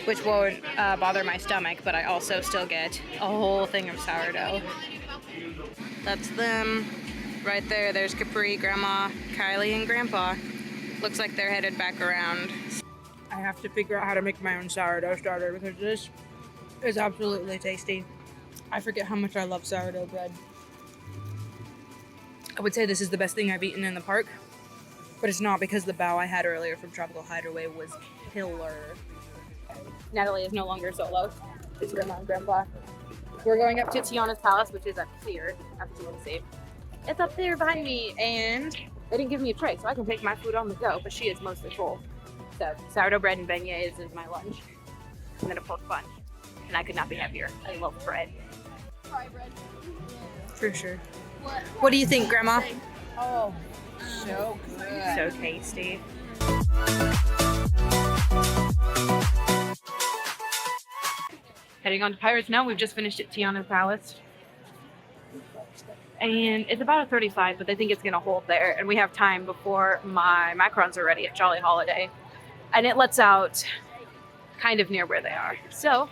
which won't bother my stomach, but I also still get a whole thing of sourdough. That's them. Right there, there's Capri, Grandma, Kylie, and Grandpa. Looks like they're headed back around. I have to figure out how to make my own sourdough starter because this is absolutely tasty. I forget how much I love sourdough bread. I would say this is the best thing I've eaten in the park, but it's not because the bao I had earlier from Tropical Hideaway was killer. Natalie is no longer solo. It's Grandma and Grandpa. We're going up to Tiana's Palace, which is up here, as you can see. It's up there behind me, and they didn't give me a tray, so I can take my food on the go, but she is mostly full. So sourdough bread and beignets is my lunch, and then a pork bun. And I could not be happier. I love bread. Fry bread. For sure. What do you think, Grandma? Oh, so good. So tasty. Heading on to Pirates now. We've just finished at Tiana's Palace. And it's about a 35, but I think it's going to hold there. And we have time before my macarons are ready at Jolly Holiday. And it lets out kind of near where they are. So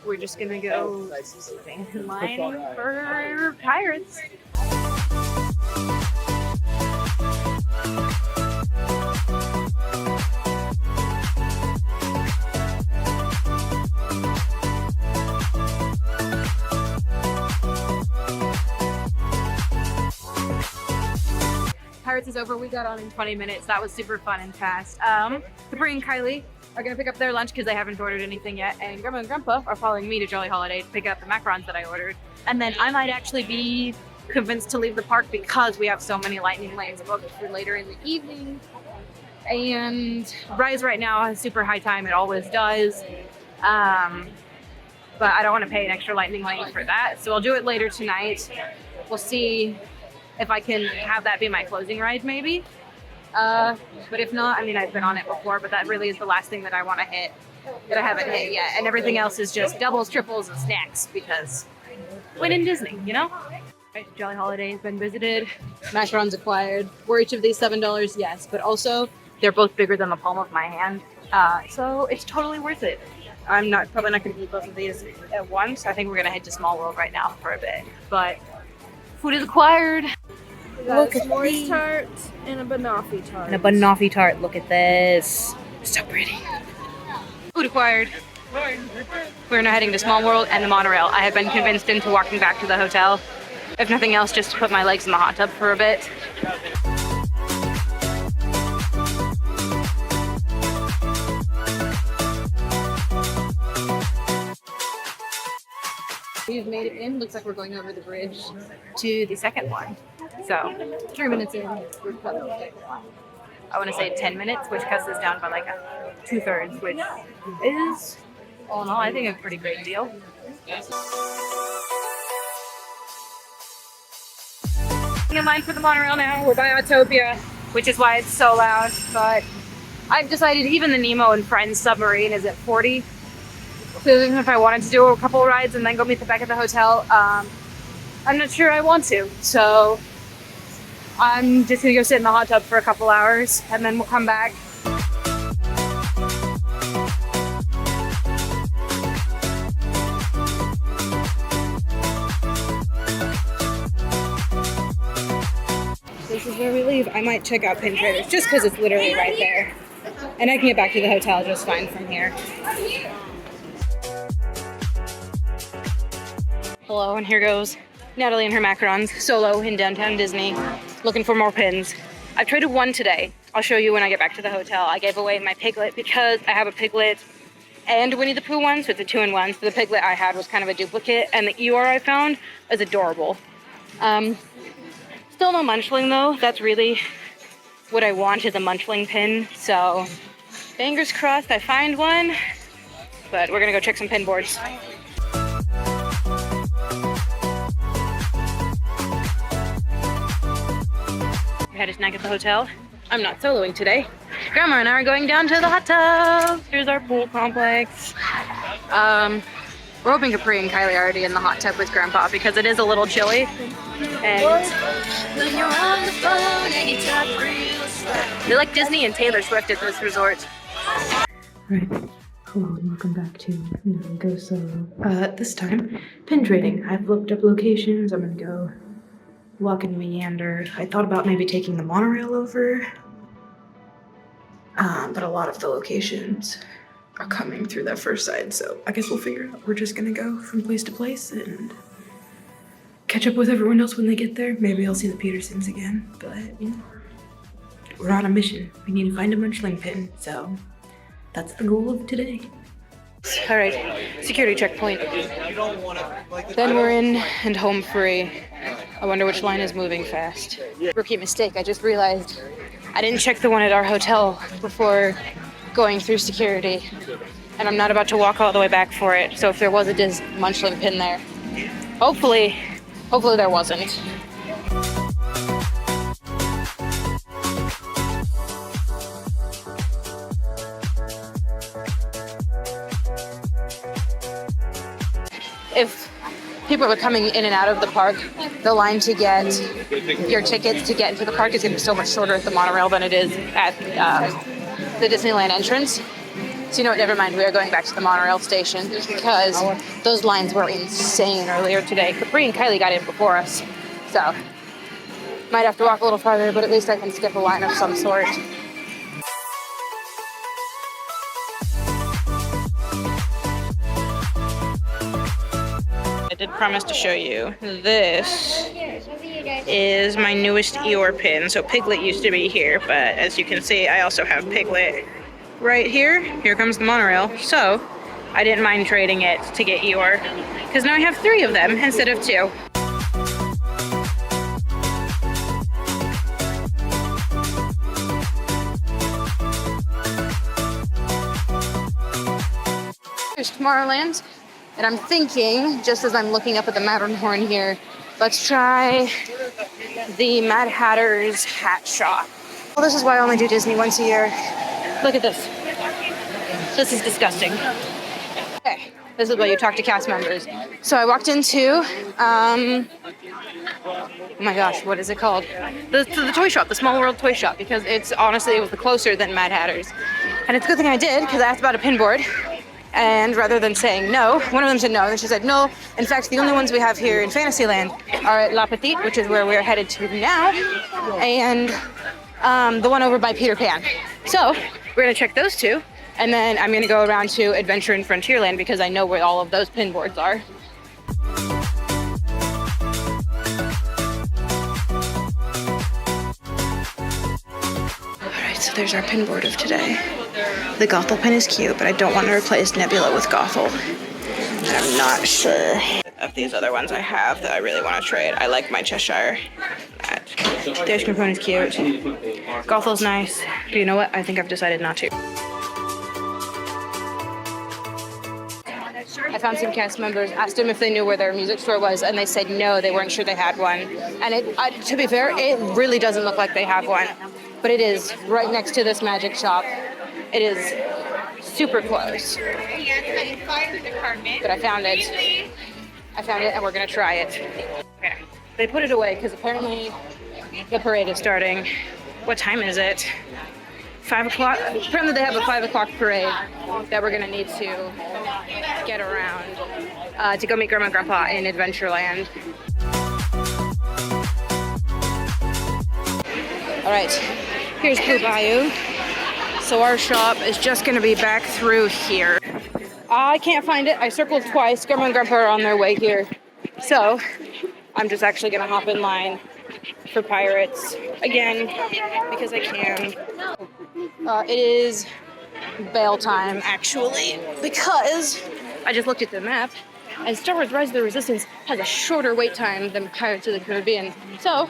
we're just going to go stand in line for Pirates. Pirates is over. We got on in 20 minutes. That was super fun and fast. Capri and Kylie are going to pick up their lunch because they haven't ordered anything yet. And Grandma and Grandpa are following me to Jolly Holiday to pick up the macarons that I ordered. And then I might actually be convinced to leave the park because we have so many lightning lanes booked for later in the evening. And Rise right now has super high time. It always does. But I don't want to pay an extra lightning lane for that. So I'll do it later tonight. We'll see if I can have that be my closing ride, maybe. But if not, I mean, I've been on it before, but that really is the last thing that I want to hit, that I haven't hit yet. And everything else is just doubles, triples, and snacks, because when in Disney, you know? Right, Jolly Holiday has been visited, macarons acquired. Were each of these $7? Yes, but also They're both bigger than the palm of my hand. So it's totally worth it. I'm probably not going to eat both of these at once. I think we're going to head to Small World right now for a bit. But food is acquired. Look at s'mores tart and a banoffee tart. And a banoffee tart. Look at this. So pretty. Food acquired. We're now heading to Small World and the monorail. I have been convinced into walking back to the hotel. If nothing else, just to put my legs in the hot tub for a bit. We've made it in. Looks like we're going over the bridge to the second one. So 3 minutes in, we're probably on the second one. I want to say 10 minutes, which cuts us down by like 2/3, which is, all in all, I think a pretty great deal. In line for the monorail now. We're by Autopia, which is why it's so loud. But I've decided even the Nemo and Friends submarine is at 40. So even if I wanted to do a couple rides and then go meet them back at the hotel, I'm not sure I want to. So I'm just gonna go sit in the hot tub for a couple hours and then we'll come back. This is where we leave. I might check out Pin Traders just because it's literally right there. And I can get back to the hotel just fine from here. Hello, and here goes Natalie and her macarons solo in downtown Disney, looking for more pins. I've traded one today. I'll show you when I get back to the hotel. I gave away my Piglet because I have a Piglet and Winnie the Pooh one, so it's a 2-in-1. So the Piglet I had was kind of a duplicate, and the Eeyore I found is adorable. Still no Munchling though. That's really what I want, is a Munchling pin. So fingers crossed I find one, but we're gonna go check some pin boards. We had a snack at the hotel. I'm not soloing today. Grandma and I are going down to the hot tub. Here's our pool complex. We're hoping Capri and Kylie are already in the hot tub with Grandpa because it is a little chilly. And they're like Disney and Taylor Swift at this resort. Right. Hello and welcome back to Go Solo. This time, pin trading. I've looked up locations. I'm gonna go walk and meander. I thought about maybe taking the monorail over, but a lot of the locations are coming through that first side, so I guess we'll figure it out. We're just gonna go from place to place and catch up with everyone else when they get there. Maybe I'll see the Petersons again, but you know, we're on a mission. We need to find a Munchling pin, so that's the goal of today. All right, security checkpoint. Then we're in and home free. I wonder which line is moving fast. Rookie mistake, I just realized I didn't check the one at our hotel before going through security. And I'm not about to walk all the way back for it, so if there was a Munchling pin there, hopefully there wasn't. If people are coming in and out of the park, the line to get your tickets to get into the park is going to be so much shorter at the monorail than it is at the Disneyland entrance. So you know what, never mind, we are going back to the monorail station because those lines were insane earlier today. Capri and Kylie got in before us, so might have to walk a little farther, but at least I can skip a line of some sort. I did promise to show you. This is my newest Eeyore pin. So Piglet used to be here, but as you can see, I also have Piglet right here. Here comes the monorail. So I didn't mind trading it to get Eeyore, because now I have 3 of them instead of 2. Here's Tomorrowland. And I'm thinking, just as I'm looking up at the Matterhorn here, let's try the Mad Hatter's hat shop. Well, this is why I only do Disney once a year. Look at this. This is disgusting. Okay, this is where you talk to cast members. So I walked into oh my gosh, what is it called? The toy shop, the Small World toy shop, because it's honestly, it was closer than Mad Hatter's. And it's a good thing I did, because I asked about a pin board. And rather than saying no, one of them said no, and she said no. In fact, the only ones we have here in Fantasyland are at La Petite, which is where we're headed to now, and the one over by Peter Pan. So we're gonna check those two, and then I'm gonna go around to Adventure in Frontierland because I know where all of those pin boards are. Alright, so there's our pin board of today. The Gothel pin is cute, but I don't want to replace Nebula with Gothel. I'm not sure of these other ones I have that I really want to trade. I like my Cheshire. The ice cream cone is cute. Gothel's nice, but you know what? I think I've decided not to. I found some cast members, asked them if they knew where their music store was, and they said no, they weren't sure they had one. And to be fair, it really doesn't look like they have one, but it is right next to this magic shop. It is super close. But I found it. And we're gonna try it. Okay. They put it away because apparently the parade is starting. What time is it? 5 o'clock? Apparently they have a 5 o'clock parade that we're gonna need to get around to go meet Grandma and Grandpa in Adventureland. All right, here's Blue Bayou. So our shop is just gonna be back through here. I can't find it. I circled twice. Grandma and Grandpa are on their way here. So I'm just actually gonna hop in line for Pirates again because I can. It is bail time actually because I just looked at the map and Star Wars Rise of the Resistance has a shorter wait time than Pirates of the Caribbean. So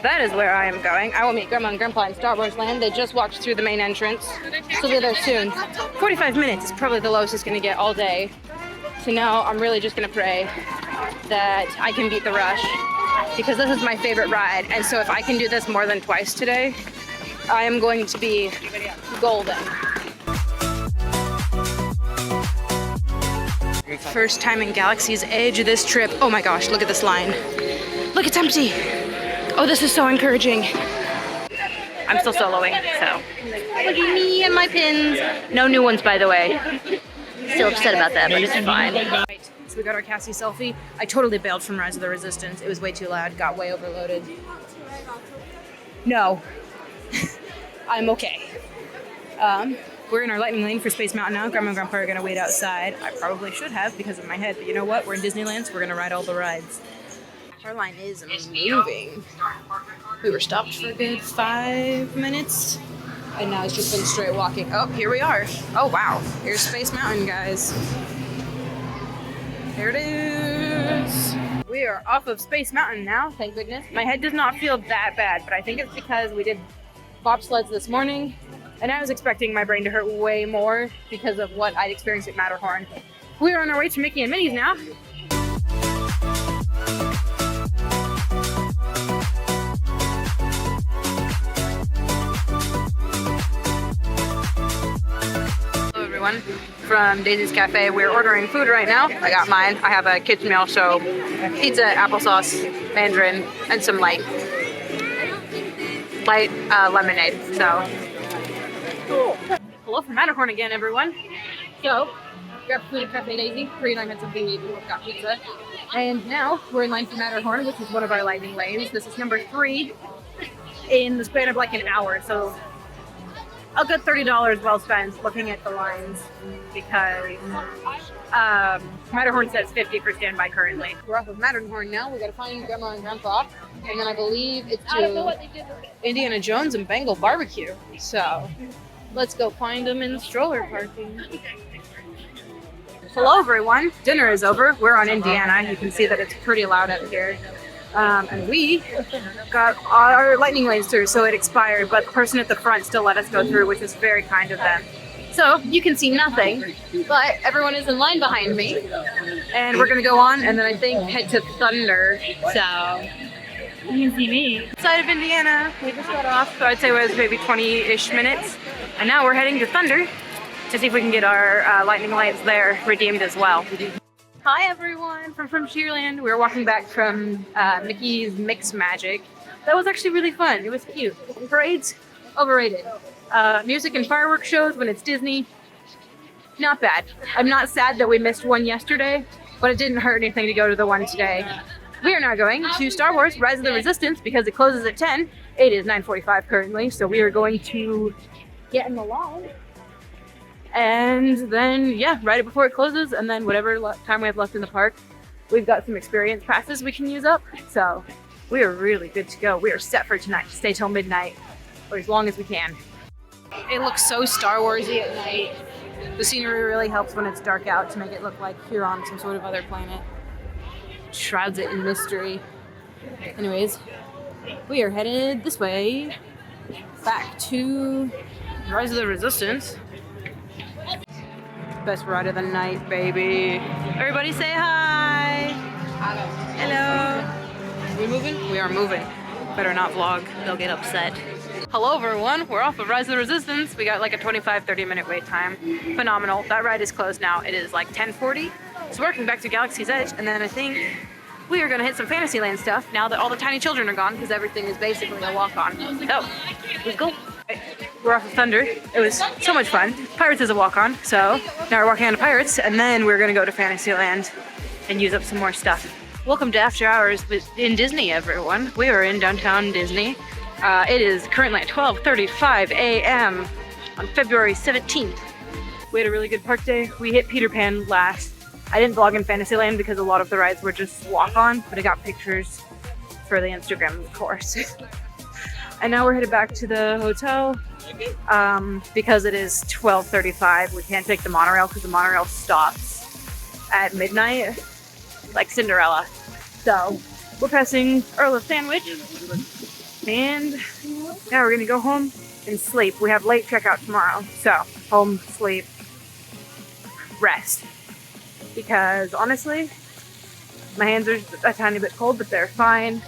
that is where I am going. I will meet Grandma and Grandpa in Star Wars Land. They just walked through the main entrance, so they're there soon. 45 minutes is probably the lowest it's gonna get all day. So now I'm really just gonna pray that I can beat the rush because this is my favorite ride. And so if I can do this more than twice today, I am going to be golden. First time in Galaxy's Edge this trip. Oh my gosh, look at this line. Look, it's empty. Oh, this is so encouraging. I'm still soloing, so. Look at me and my pins. No new ones, by the way. Still upset about that, but it's fine. Right, so we got our Cassie selfie. I totally bailed from Rise of the Resistance. It was way too loud, got way overloaded. No. I'm okay. We're in our lightning lane for Space Mountain now. Grandma and Grandpa are gonna wait outside. I probably should have because of my head, but you know what? We're in Disneyland, so we're gonna ride all the rides. Our line is moving. We were stopped for a good 5 minutes, and now it's just been straight walking. Oh, here we are. Oh wow, here's Space Mountain, guys. There it is. We are off of Space Mountain now, thank goodness. My head does not feel that bad, but I think it's because we did bobsleds this morning, and I was expecting my brain to hurt way more because of what I'd experienced at Matterhorn. We're on our way to Mickey and Minnie's now. Hello everyone, from Daisy's Cafe. We're ordering food right now. I got mine. I have a kids meal, so pizza, applesauce, mandarin, and some light lemonade. So, hello from Matterhorn again, everyone. So, grab food at Cafe Daisy. Free and I had something to eat. We've got pizza. And now we're in line for Matterhorn, which is one of our lightning lanes. This is number 3 in the span of like an hour. So, a good $30 well spent looking at the lines because Matterhorn says 50 for standby currently. We're off of Matterhorn now. We gotta find Grandma and Grandpa, and then I believe it's to Indiana Jones and Bengal Barbecue. So let's go find them in the stroller parking. Hello everyone, dinner is over. We're on Indiana. You can see that it's pretty loud up here. And we got our lightning lanes through, so it expired, but the person at the front still let us go through, which was very kind of them. So you can see nothing, but everyone is in line behind me. And we're gonna go on and then I think head to Thunder. So you can see me. Side of Indiana, we just got off, so I'd say it was maybe 20-ish minutes. And now we're heading to Thunder to see if we can get our lightning lanes there redeemed as well. Hi everyone from Cheerland. We were walking back from Mickey's Mix Magic. That was actually really fun. It was cute. Parades, overrated. Music and fireworks shows when it's Disney, not bad. I'm not sad that we missed one yesterday, but it didn't hurt anything to go to the one today. We are now going to Star Wars Rise of the Resistance because it closes at 10. It is 9:45 currently, so we are going to get in the line. And then, yeah, right before it closes, and then whatever time we have left in the park, we've got some experience passes we can use up. So we are really good to go. We are set for tonight to stay till midnight, or as long as we can. It looks so Star Warsy at night. The scenery really helps when it's dark out to make it look like you're on some sort of other planet. Shrouds it in mystery. Anyways, we are headed this way, back to Rise of the Resistance. Best ride of the night, baby. Everybody say hi. Hello. We moving? We are moving. Better not vlog. They'll get upset. Hello, everyone. We're off of Rise of the Resistance. We got like a 25-30 minute wait time. Phenomenal. That ride is closed now. It is like 10:40. So we're working back to Galaxy's Edge, and then I think we are going to hit some Fantasyland stuff now that all the tiny children are gone because everything is basically a walk-on. So, let's go. We're off of Thunder. It was so much fun. Pirates is a walk-on, so now we're walking on to Pirates, and then we're going to go to Fantasyland and use up some more stuff. Welcome to After Hours in Disney, everyone. We are in downtown Disney. It is currently at 12:35 a.m. on February 17th. We had a really good park day. We hit Peter Pan last. I didn't vlog in Fantasyland because a lot of the rides were just walk-on, but I got pictures for the Instagram, of course. And now we're headed back to the hotel because it is 12:35. We can't take the monorail because the monorail stops at midnight, like Cinderella. So we're passing Earl of Sandwich, and now we're gonna go home and sleep. We have late checkout tomorrow, so home, sleep, rest. Because honestly, my hands are a tiny bit cold, but they're fine.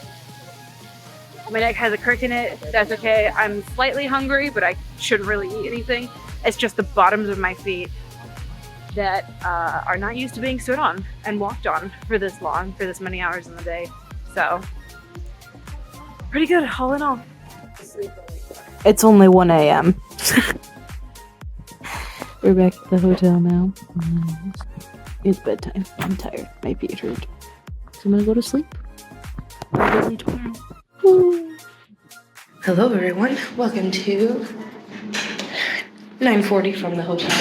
My neck has a crick in it. That's okay. I'm slightly hungry, but I shouldn't really eat anything. It's just the bottoms of my feet that are not used to being stood on and walked on for this long, for this many hours in the day. So, pretty good, all in all. It's only 1 a.m. We're back at the hotel now. It's bedtime. I'm tired. My feet hurt. So I'm gonna go to sleep. I'm busy tomorrow. Hello, everyone. Welcome to 9:40 from the hotel.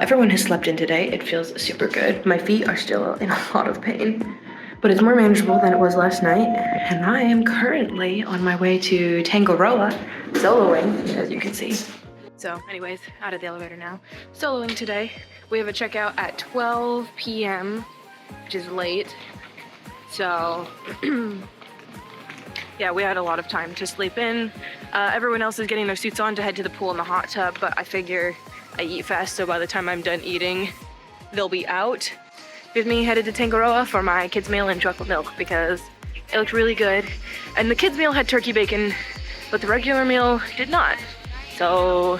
Everyone has slept in today. It feels super good. My feet are still in a lot of pain, but it's more manageable than it was last night. And I am currently on my way to Tangaroa, soloing, as you can see. So anyways, out of the elevator now. Soloing today. We have a checkout at 12 p.m., which is late. So, yeah, we had a lot of time to sleep in. Everyone else is getting their suits on to head to the pool and the hot tub, but I figure I eat fast, so by the time I'm done eating, they'll be out. With me headed to Tangaroa for my kids' meal and chocolate milk because it looked really good. And the kids' meal had turkey bacon, but the regular meal did not. So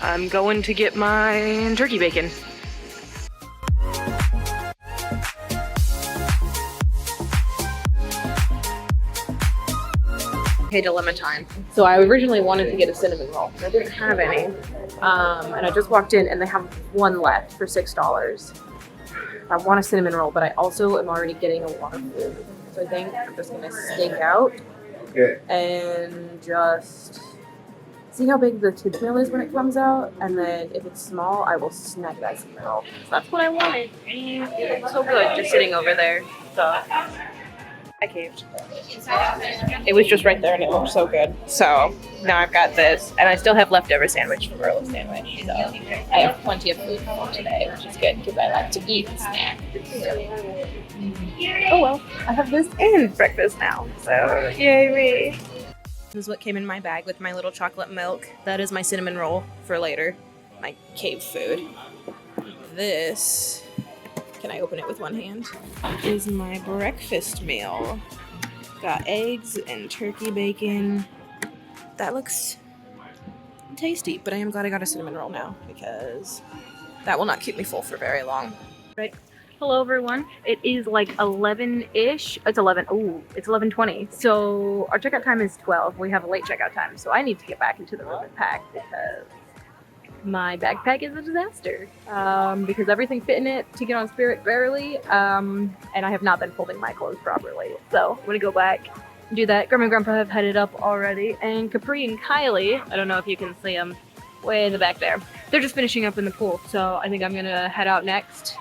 I'm going to get my turkey bacon. Okay, dilemma time. So I originally wanted to get a cinnamon roll. I didn't have any. And I just walked in and they have one left for $6. I want a cinnamon roll, but I also am already getting a lot of food. So I think I'm just gonna stake out and just see how big the kids meal is when it comes out. And then if it's small, I will snack that cinnamon roll. So that's what I wanted. And it looks so good just sitting over there. So I caved. It was just right there and it looked so good. So now I've got this, and I still have leftover sandwich from Earl's Sandwich. So I have plenty of food for today, which is good because I like to eat and snack. So. Oh well, I have this and breakfast now. So yay me. This is what came in my bag with my little chocolate milk. That is my cinnamon roll for later. My cave food. This, can I open it with one hand? Is my breakfast meal. Got eggs and turkey bacon. That looks tasty, but I am glad I got a cinnamon roll now because that will not keep me full for very long. Right. Hello everyone. It is like 11-ish. It's 11. Ooh, it's 11:20. So our checkout time is 12. We have a late checkout time. So I need to get back into the room and pack because my backpack is a disaster. Because everything fit in it to get on Spirit barely. And I have not been folding my clothes properly. So I'm gonna go back and do that. Grandma and Grandpa have headed up already. And Capri and Kylie, I don't know if you can see them way in the back there. They're just finishing up in the pool. So I think I'm gonna head out next.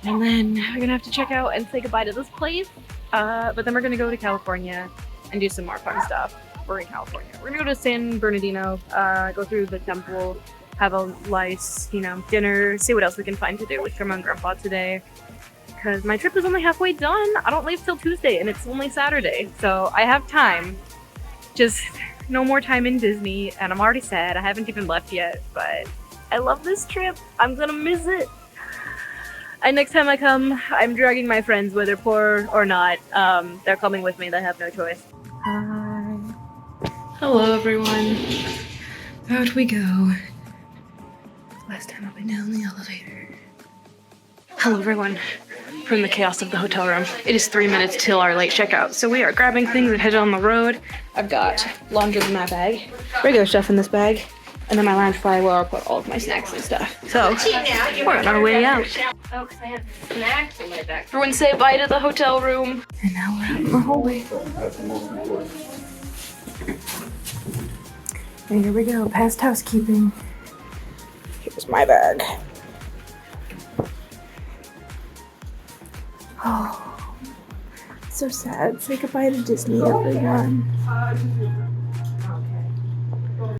And then we're gonna have to check out and say goodbye to this place. But then we're gonna go to California and do some more fun stuff. We're in California. We're gonna go to San Bernardino, go through the temple, have a nice, dinner, see what else we can find to do with Grandma and Grandpa today. Because my trip is only halfway done. I don't leave till Tuesday and it's only Saturday. So I have time. Just no more time in Disney and I'm already sad. I haven't even left yet, but I love this trip. I'm gonna miss it. And next time I come, I'm dragging my friends, whether poor or not. They're coming with me. They have no choice. Hi. Hello, everyone. Out we go. Last time I've been down the elevator. Hello everyone, from the chaos of the hotel room. It is 3 minutes till our late checkout, so we are grabbing things and headed on the road. I've got laundry in my bag, regular stuff in this bag, and then my lounge fly where I'll put all of my snacks and stuff. So, we're on our way out. Oh, because I had snacks in my bag. Everyone say bye to the hotel room. And now we're out in the hallway. And here we go, past housekeeping. Here's my bag. Oh, so sad. Say goodbye to Disney, everyone.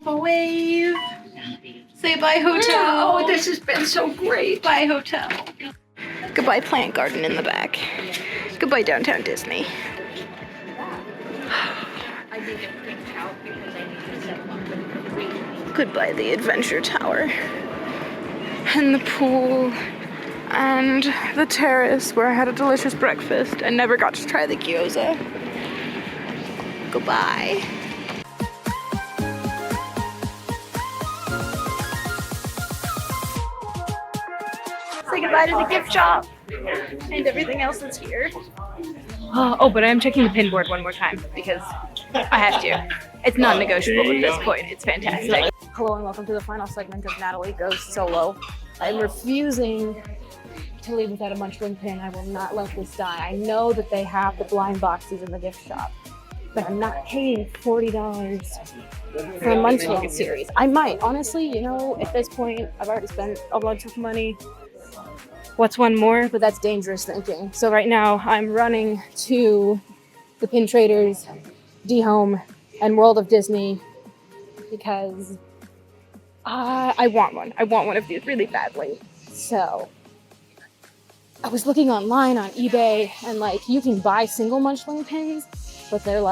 A wave. Say bye, hotel. Oh, this has been so great. Bye, hotel. Goodbye, plant garden in the back. Goodbye, downtown Disney. Goodbye, the adventure tower. And the pool. And the terrace where I had a delicious breakfast and never got to try the gyoza. Goodbye. Say goodbye to the gift shop and everything else that's here. Oh, but I am checking the pin board one more time because I have to. It's non-negotiable at this point. It's fantastic. Hello and welcome to the final segment of Natalie Goes Solo. I'm refusing to leave without a munchling pin. I will not let this die. I know that they have the blind boxes in the gift shop, but I'm not paying $40 for a munchling series. I might, honestly, at this point, I've already spent a bunch of money. What's one more? But that's dangerous thinking. So right now, I'm running to the Pin Traders, D-Home, and World of Disney because I want one. I want one of these really badly. So I was looking online on eBay and you can buy single munchling pins, but they're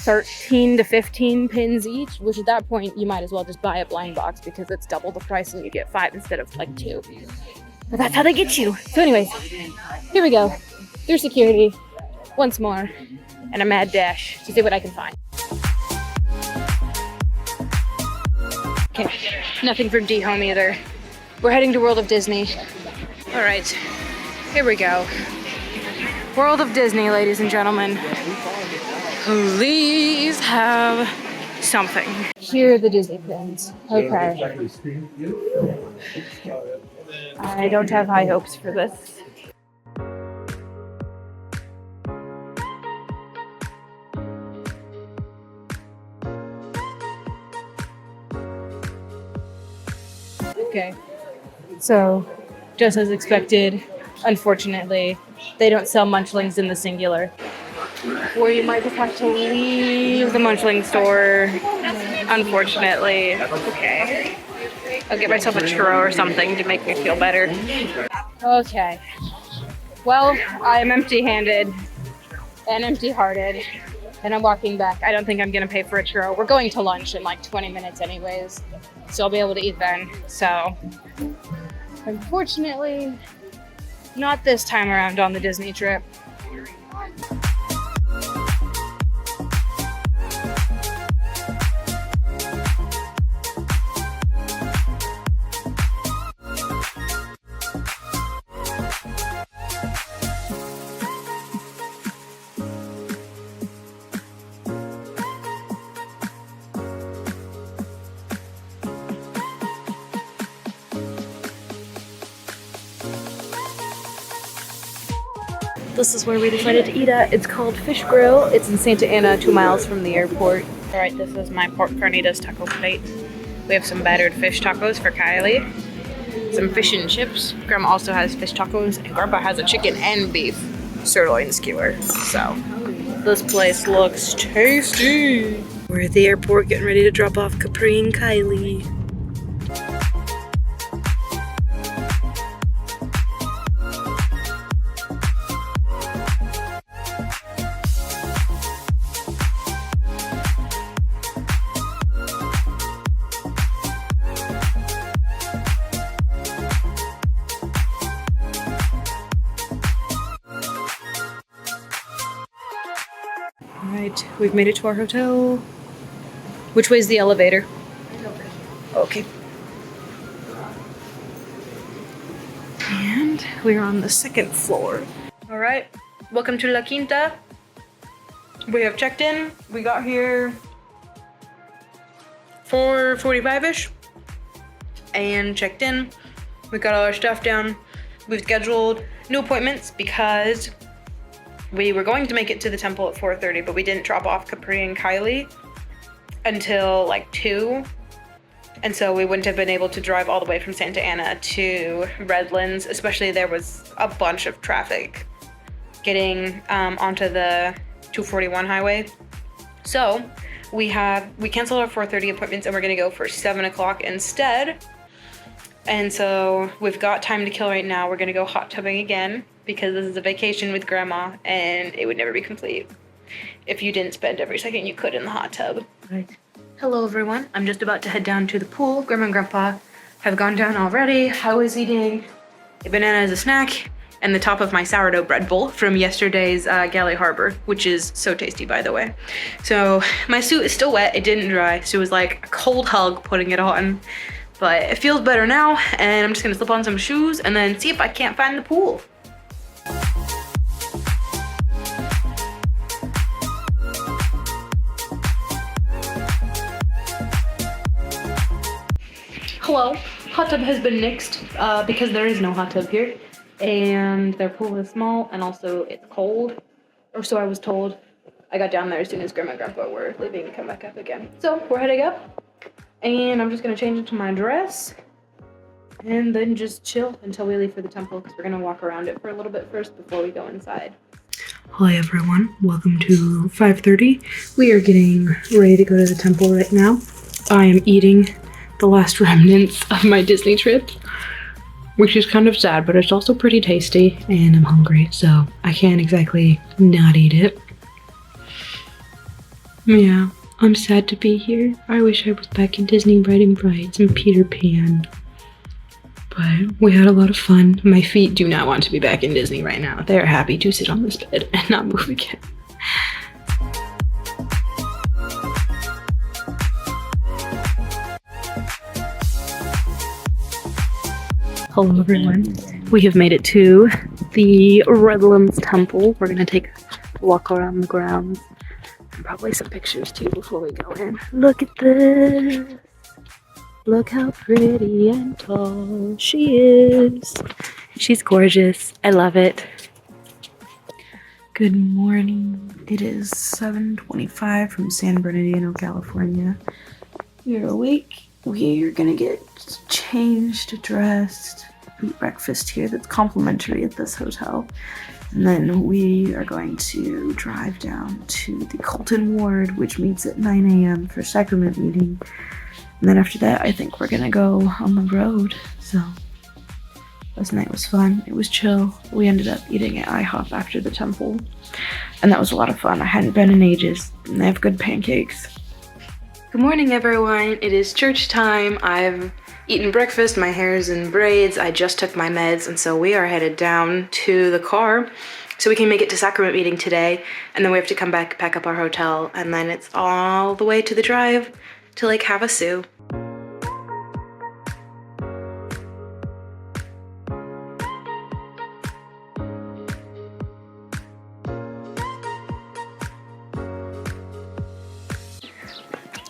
13 to 15 pins each, which at that point you might as well just buy a blind box because it's double the price and you get 5 instead of 2. But that's how they get you. So anyways, here we go. Through security once more and a mad dash to see what I can find. Okay, nothing from D-Home either. We're heading to World of Disney. All right, here we go. World of Disney, ladies and gentlemen. Please have something. Here are the Disney pins. Okay. I don't have high hopes for this. Okay. So, just as expected, unfortunately, they don't sell munchlings in the singular. Or you might just have to leave the munchling store, unfortunately. Okay. I'll get myself a churro or something to make me feel better. Okay. Well, I am empty-handed and empty-hearted, and I'm walking back. I don't think I'm gonna pay for a churro. We're going to lunch in 20 minutes anyways, so I'll be able to eat then. So, unfortunately, not this time around on the Disney trip. This is where we decided to eat at. It's called Fish Grill. It's in Santa Ana, 2 miles from the airport. All right, this is my pork carnitas taco plate. We have some battered fish tacos for Kylie. Some fish and chips. Grandma also has fish tacos, and Grandpa has a chicken and beef sirloin skewer. So, this place looks tasty. We're at the airport getting ready to drop off Capri and Kylie. Alright, we've made it to our hotel. Which way's the elevator? Okay. And we're on the 2nd floor. Alright, welcome to La Quinta. We have checked in. We got here 4:45-ish and checked in. We got all our stuff down. We've scheduled new appointments because we were going to make it to the temple at 4:30, but we didn't drop off Capri and Kylie until like 2. And so we wouldn't have been able to drive all the way from Santa Ana to Redlands, especially there was a bunch of traffic getting onto the 241 highway. So we canceled our 4:30 appointments and we're gonna go for 7 o'clock instead. And so we've got time to kill right now. We're gonna go hot tubbing again because this is a vacation with Grandma and it would never be complete if you didn't spend every second you could in the hot tub. Right. Hello everyone. I'm just about to head down to the pool. Grandma and Grandpa have gone down already. I was eating a banana as a snack and the top of my sourdough bread bowl from yesterday's Galley Harbor, which is so tasty, by the way. So my suit is still wet. It didn't dry, so it was like a cold hug putting it on. But it feels better now, and I'm just gonna slip on some shoes and then see if I can't find the pool. Hello. Hot tub has been nixed because there is no hot tub here. And their pool is small and also it's cold. Or so I was told. I got down there as soon as Grandma and Grandpa were leaving to come back up again. So we're heading up. And I'm just gonna change into my dress. And then just chill until we leave for the temple because we're gonna walk around it for a little bit first before we go inside. Hi everyone, welcome to 5:30. We are getting ready to go to the temple right now. I am eating the last remnants of my Disney trip, which is kind of sad, but it's also pretty tasty and I'm hungry, so I can't exactly not eat it. Yeah, I'm sad to be here. I wish I was back in Disney riding rides and Peter Pan. But we had a lot of fun. My feet do not want to be back in Disney right now. They're happy to sit on this bed and not move again. Hello everyone. We have made it to the Redlands Temple. We're gonna take a walk around the grounds and probably some pictures too before we go in. Look at this. Look how pretty and tall she is. She's gorgeous. I love it. Good morning. It is 7:25 from San Bernardino, California. We're awake. We're gonna get changed, dressed, eat breakfast here that's complimentary at this hotel. And then we are going to drive down to the Colton Ward, which meets at 9 a.m. for sacrament meeting. And then after that, I think we're gonna go on the road. So last night was fun. It was chill. We ended up eating at IHOP after the temple. And that was a lot of fun. I hadn't been in ages. And they have good pancakes. Good morning, everyone. It is church time. I've eaten breakfast. My hair's in braids. I just took my meds. And so we are headed down to the car so we can make it to sacrament meeting today. And then we have to come back, pack up our hotel. And then it's all the way to the drive to Lake Havasu.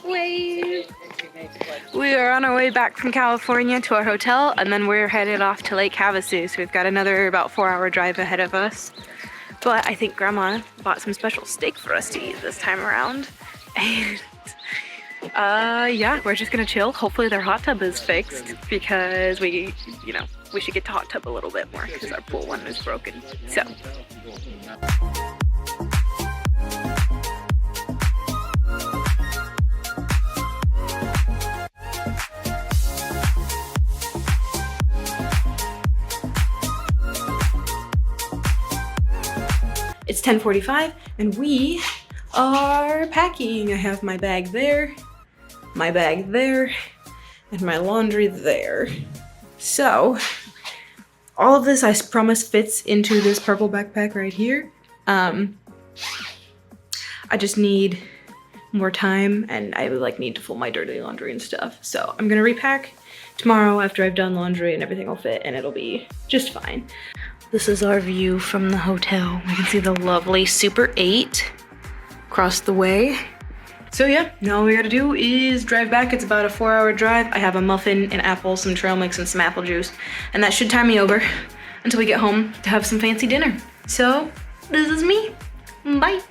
Wave. We are on our way back from California to our hotel, and then we're headed off to Lake Havasu. So we've got another about 4-hour drive ahead of us. But I think Grandma bought some special steak for us to eat this time around. And yeah, we're just gonna chill. Hopefully their hot tub is fixed because we should get to hot tub a little bit more because our pool one is broken. So. It's 10:45 and we are packing. I have my bag there, and my laundry there. So all of this I promise fits into this purple backpack right here. I just need more time and I would need to fold my dirty laundry and stuff. So I'm gonna repack tomorrow after I've done laundry and everything will fit and it'll be just fine. This is our view from the hotel. We can see the lovely Super 8 across the way. So yeah, now all we gotta do is drive back. It's about a 4-hour drive. I have a muffin, an apple, some trail mix, and some apple juice. And that should time me over until we get home to have some fancy dinner. So this is me, bye.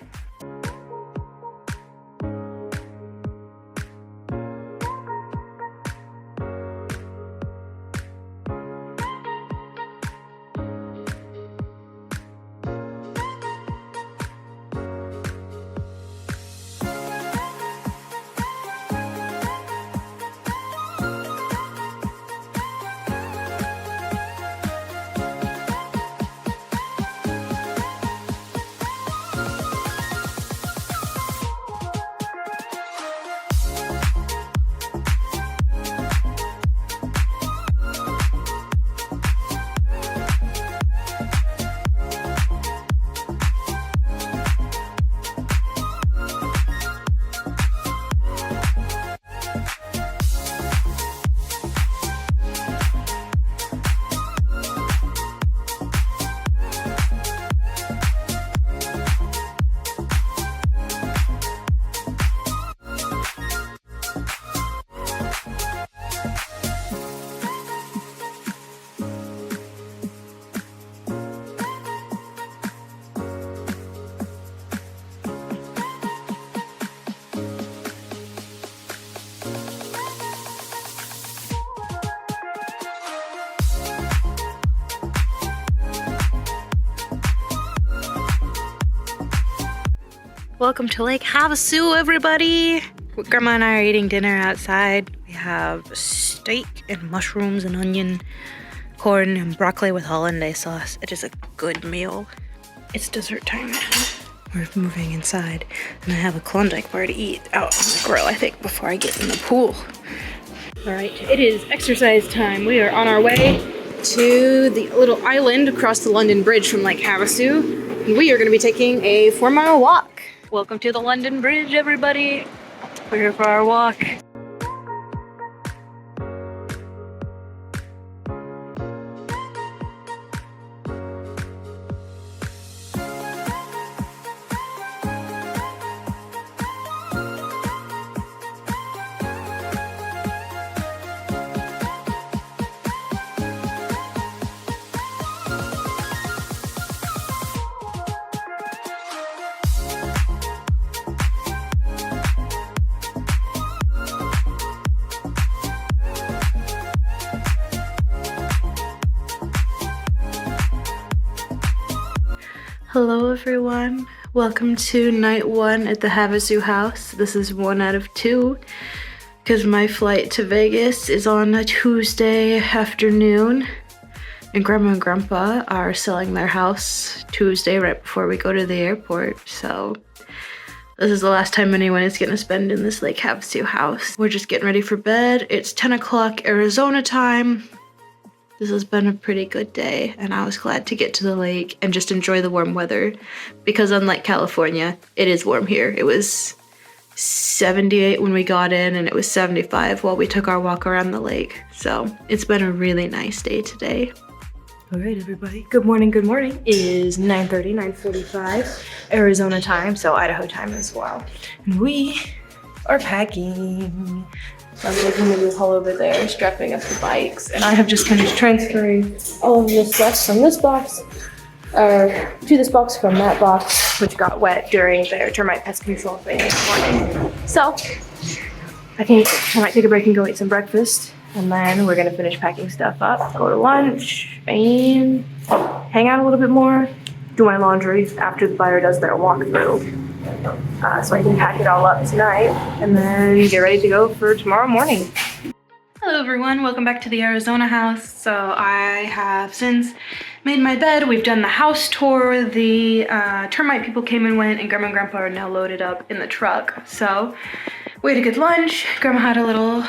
Welcome to Lake Havasu, everybody. Grandma and I are eating dinner outside. We have steak and mushrooms and onion, corn and broccoli with hollandaise sauce. It is a good meal. It's dessert time now. We're moving inside and I have a Klondike bar to eat out on the grill, I think, before I get in the pool. All right, it is exercise time. We are on our way to the little island across the London Bridge from Lake Havasu. And we are gonna be taking a 4-mile walk. Welcome to the London Bridge, everybody. We're here for our walk. Hello everyone, welcome to night 1 at the Havasu house. This is 1 out of 2 because my flight to Vegas is on a Tuesday afternoon and Grandma and Grandpa are selling their house Tuesday right before we go to the airport. So this is the last time anyone is going to spend in this Lake Havasu house. We're just getting ready for bed. It's 10 o'clock Arizona time. This has been a pretty good day and I was glad to get to the lake and just enjoy the warm weather because unlike California, it is warm here. It was 78 when we got in and it was 75 while we took our walk around the lake. So it's been a really nice day today. All right, everybody. Good morning, good morning. It is 9:30, 9:45 Arizona time, so Idaho time as well. And we are packing. I'm looking at this hall over there, strapping up the bikes, and I have just finished transferring all of this stuff from this box to this box from that box, which got wet during their termite pest control thing this morning. So I think I might take a break and go eat some breakfast, and then we're gonna finish packing stuff up, go to lunch, and hang out a little bit more, do my laundry after the buyer does their walkthrough. So I can pack it all up tonight and then get ready to go for tomorrow morning. Hello everyone, welcome back to the Arizona house. So I have since made my bed. We've done the house tour. The termite people came and went, and Grandma and Grandpa are now loaded up in the truck. So we had a good lunch. Grandma had a little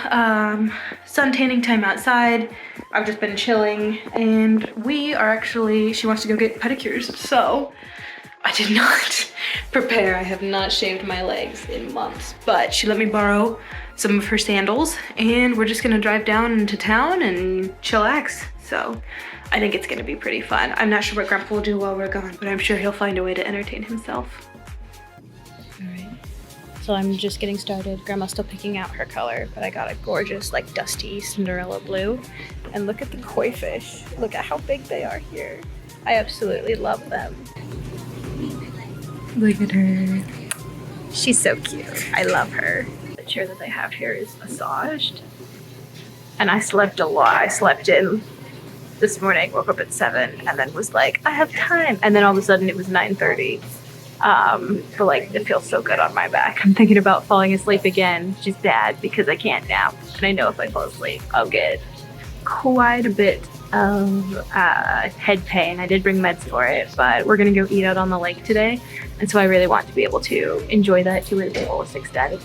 sun tanning time outside. I've just been chilling, and we are actually, she wants to go get pedicures. So I did not prepare. I have not shaved my legs in months, but she let me borrow some of her sandals, and we're just gonna drive down into town and chillax. So I think it's gonna be pretty fun. I'm not sure what Grandpa will do while we're gone, but I'm sure he'll find a way to entertain himself. All right, so I'm just getting started. Grandma's still picking out her color, but I got a gorgeous, like, dusty Cinderella blue. And look at the koi fish. Look at how big they are here. I absolutely love them. Look at her. She's so cute. I love her. The chair that they have here is massaged. And I slept a lot. I slept in this morning, woke up at 7, and then was like, I have time. And then all of a sudden it was 9:30. But like, it feels so good on my back. I'm thinking about falling asleep again, which is bad because I can't nap. And I know if I fall asleep, I'll get quite a bit of head pain. I did bring meds for it, but we're gonna go eat out on the lake today. And so I really want to be able to enjoy that to its fullest extent.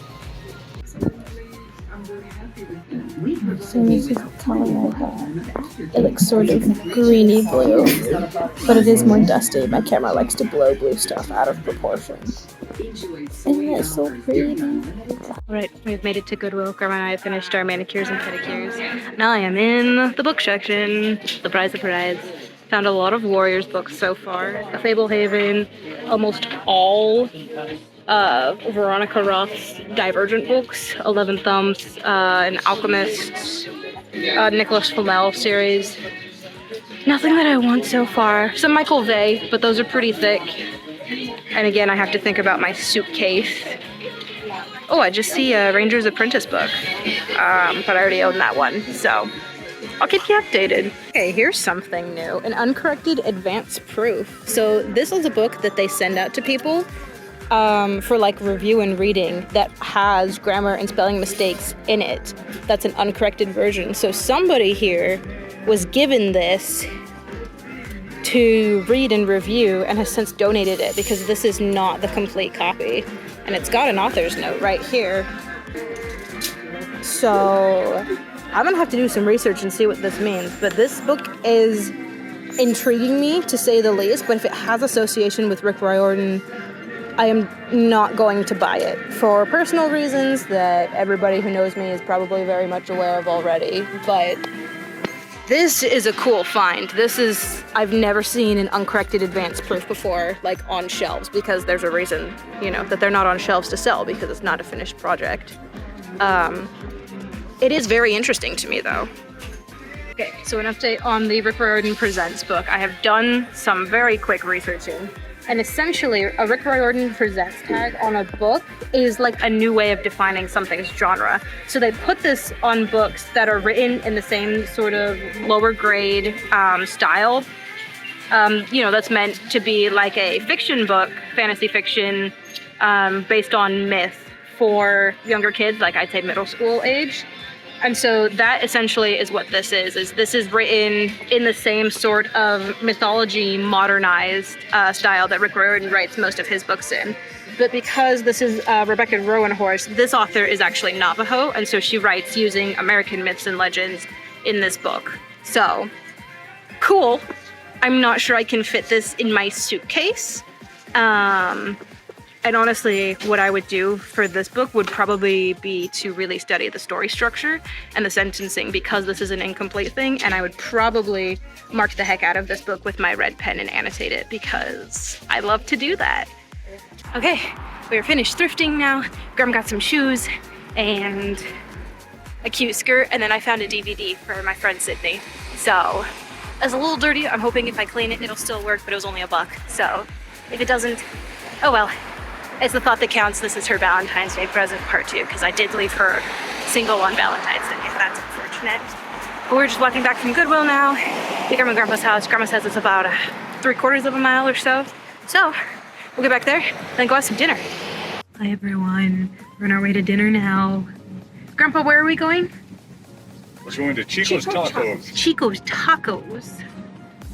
So this is the color I have. It looks sort of greeny blue, but it is more dusty. My camera likes to blow blue stuff out of proportion. Isn't it so pretty? Alright, we've made it to Goodwill. Grandma and I have finished our manicures and pedicures. Now I am in the book section. Surprise, surprise. Found a lot of Warriors books so far. A Fablehaven, almost all Veronica Roth's Divergent books, 11 Thumbs, an Alchemist, Nicholas Flamel series. Nothing that I want so far. Some Michael Vey, but those are pretty thick. And again, I have to think about my suitcase. Oh, I just see a Ranger's Apprentice book, but I already own that one, so I'll keep you updated. Okay, here's something new, an uncorrected advance proof. So this is a book that they send out to people for like review and reading that has grammar and spelling mistakes in it. That's an uncorrected version. So somebody here was given this to read and review and has since donated it because this is not the complete copy. And it's got an author's note right here. So I'm gonna have to do some research and see what this means. But this book is intriguing me to say the least, but if it has association with Rick Riordan, I am not going to buy it for personal reasons that everybody who knows me is probably very much aware of already. But this is a cool find. I've never seen an uncorrected advance proof before, like on shelves, because there's a reason, that they're not on shelves to sell because it's not a finished project. It is very interesting to me though. Okay, so an update on the Rick Riordan Presents book. I have done some very quick researching. And essentially, a Rick Riordan Presents tag on a book is like a new way of defining something's genre. So they put this on books that are written in the same sort of lower grade style. That's meant to be like a fiction book, fantasy fiction, based on myth for younger kids, like I'd say middle school age. And so that essentially is what this is this is written in the same sort of mythology modernized style that Rick Riordan writes most of his books in. But because this is Rebecca Rowanhorse, this author is actually Navajo, and so she writes using American myths and legends in this book. So, cool. I'm not sure I can fit this in my suitcase. And honestly, what I would do for this book would probably be to really study the story structure and the sentencing because this is an incomplete thing, and I would probably mark the heck out of this book with my red pen and annotate it because I love to do that. Okay, we're finished thrifting now. Graham got some shoes and a cute skirt, and then I found a DVD for my friend Sydney. So It's a little dirty. I'm hoping if I clean it, it'll still work, but it was only $1. So if it doesn't, oh well. It's the thought that counts. This is her Valentine's Day present part 2, because I did leave her single on Valentine's Day. That's unfortunate. But we're just walking back from Goodwill now to Grandma and Grandpa's house. Grandma says it's about 3/4 of a mile or so. So we'll get back there, then go have some dinner. Hi everyone. We're on our way to dinner now. Grandpa, where are we going? We're going to Chico's Tacos. Chico's Tacos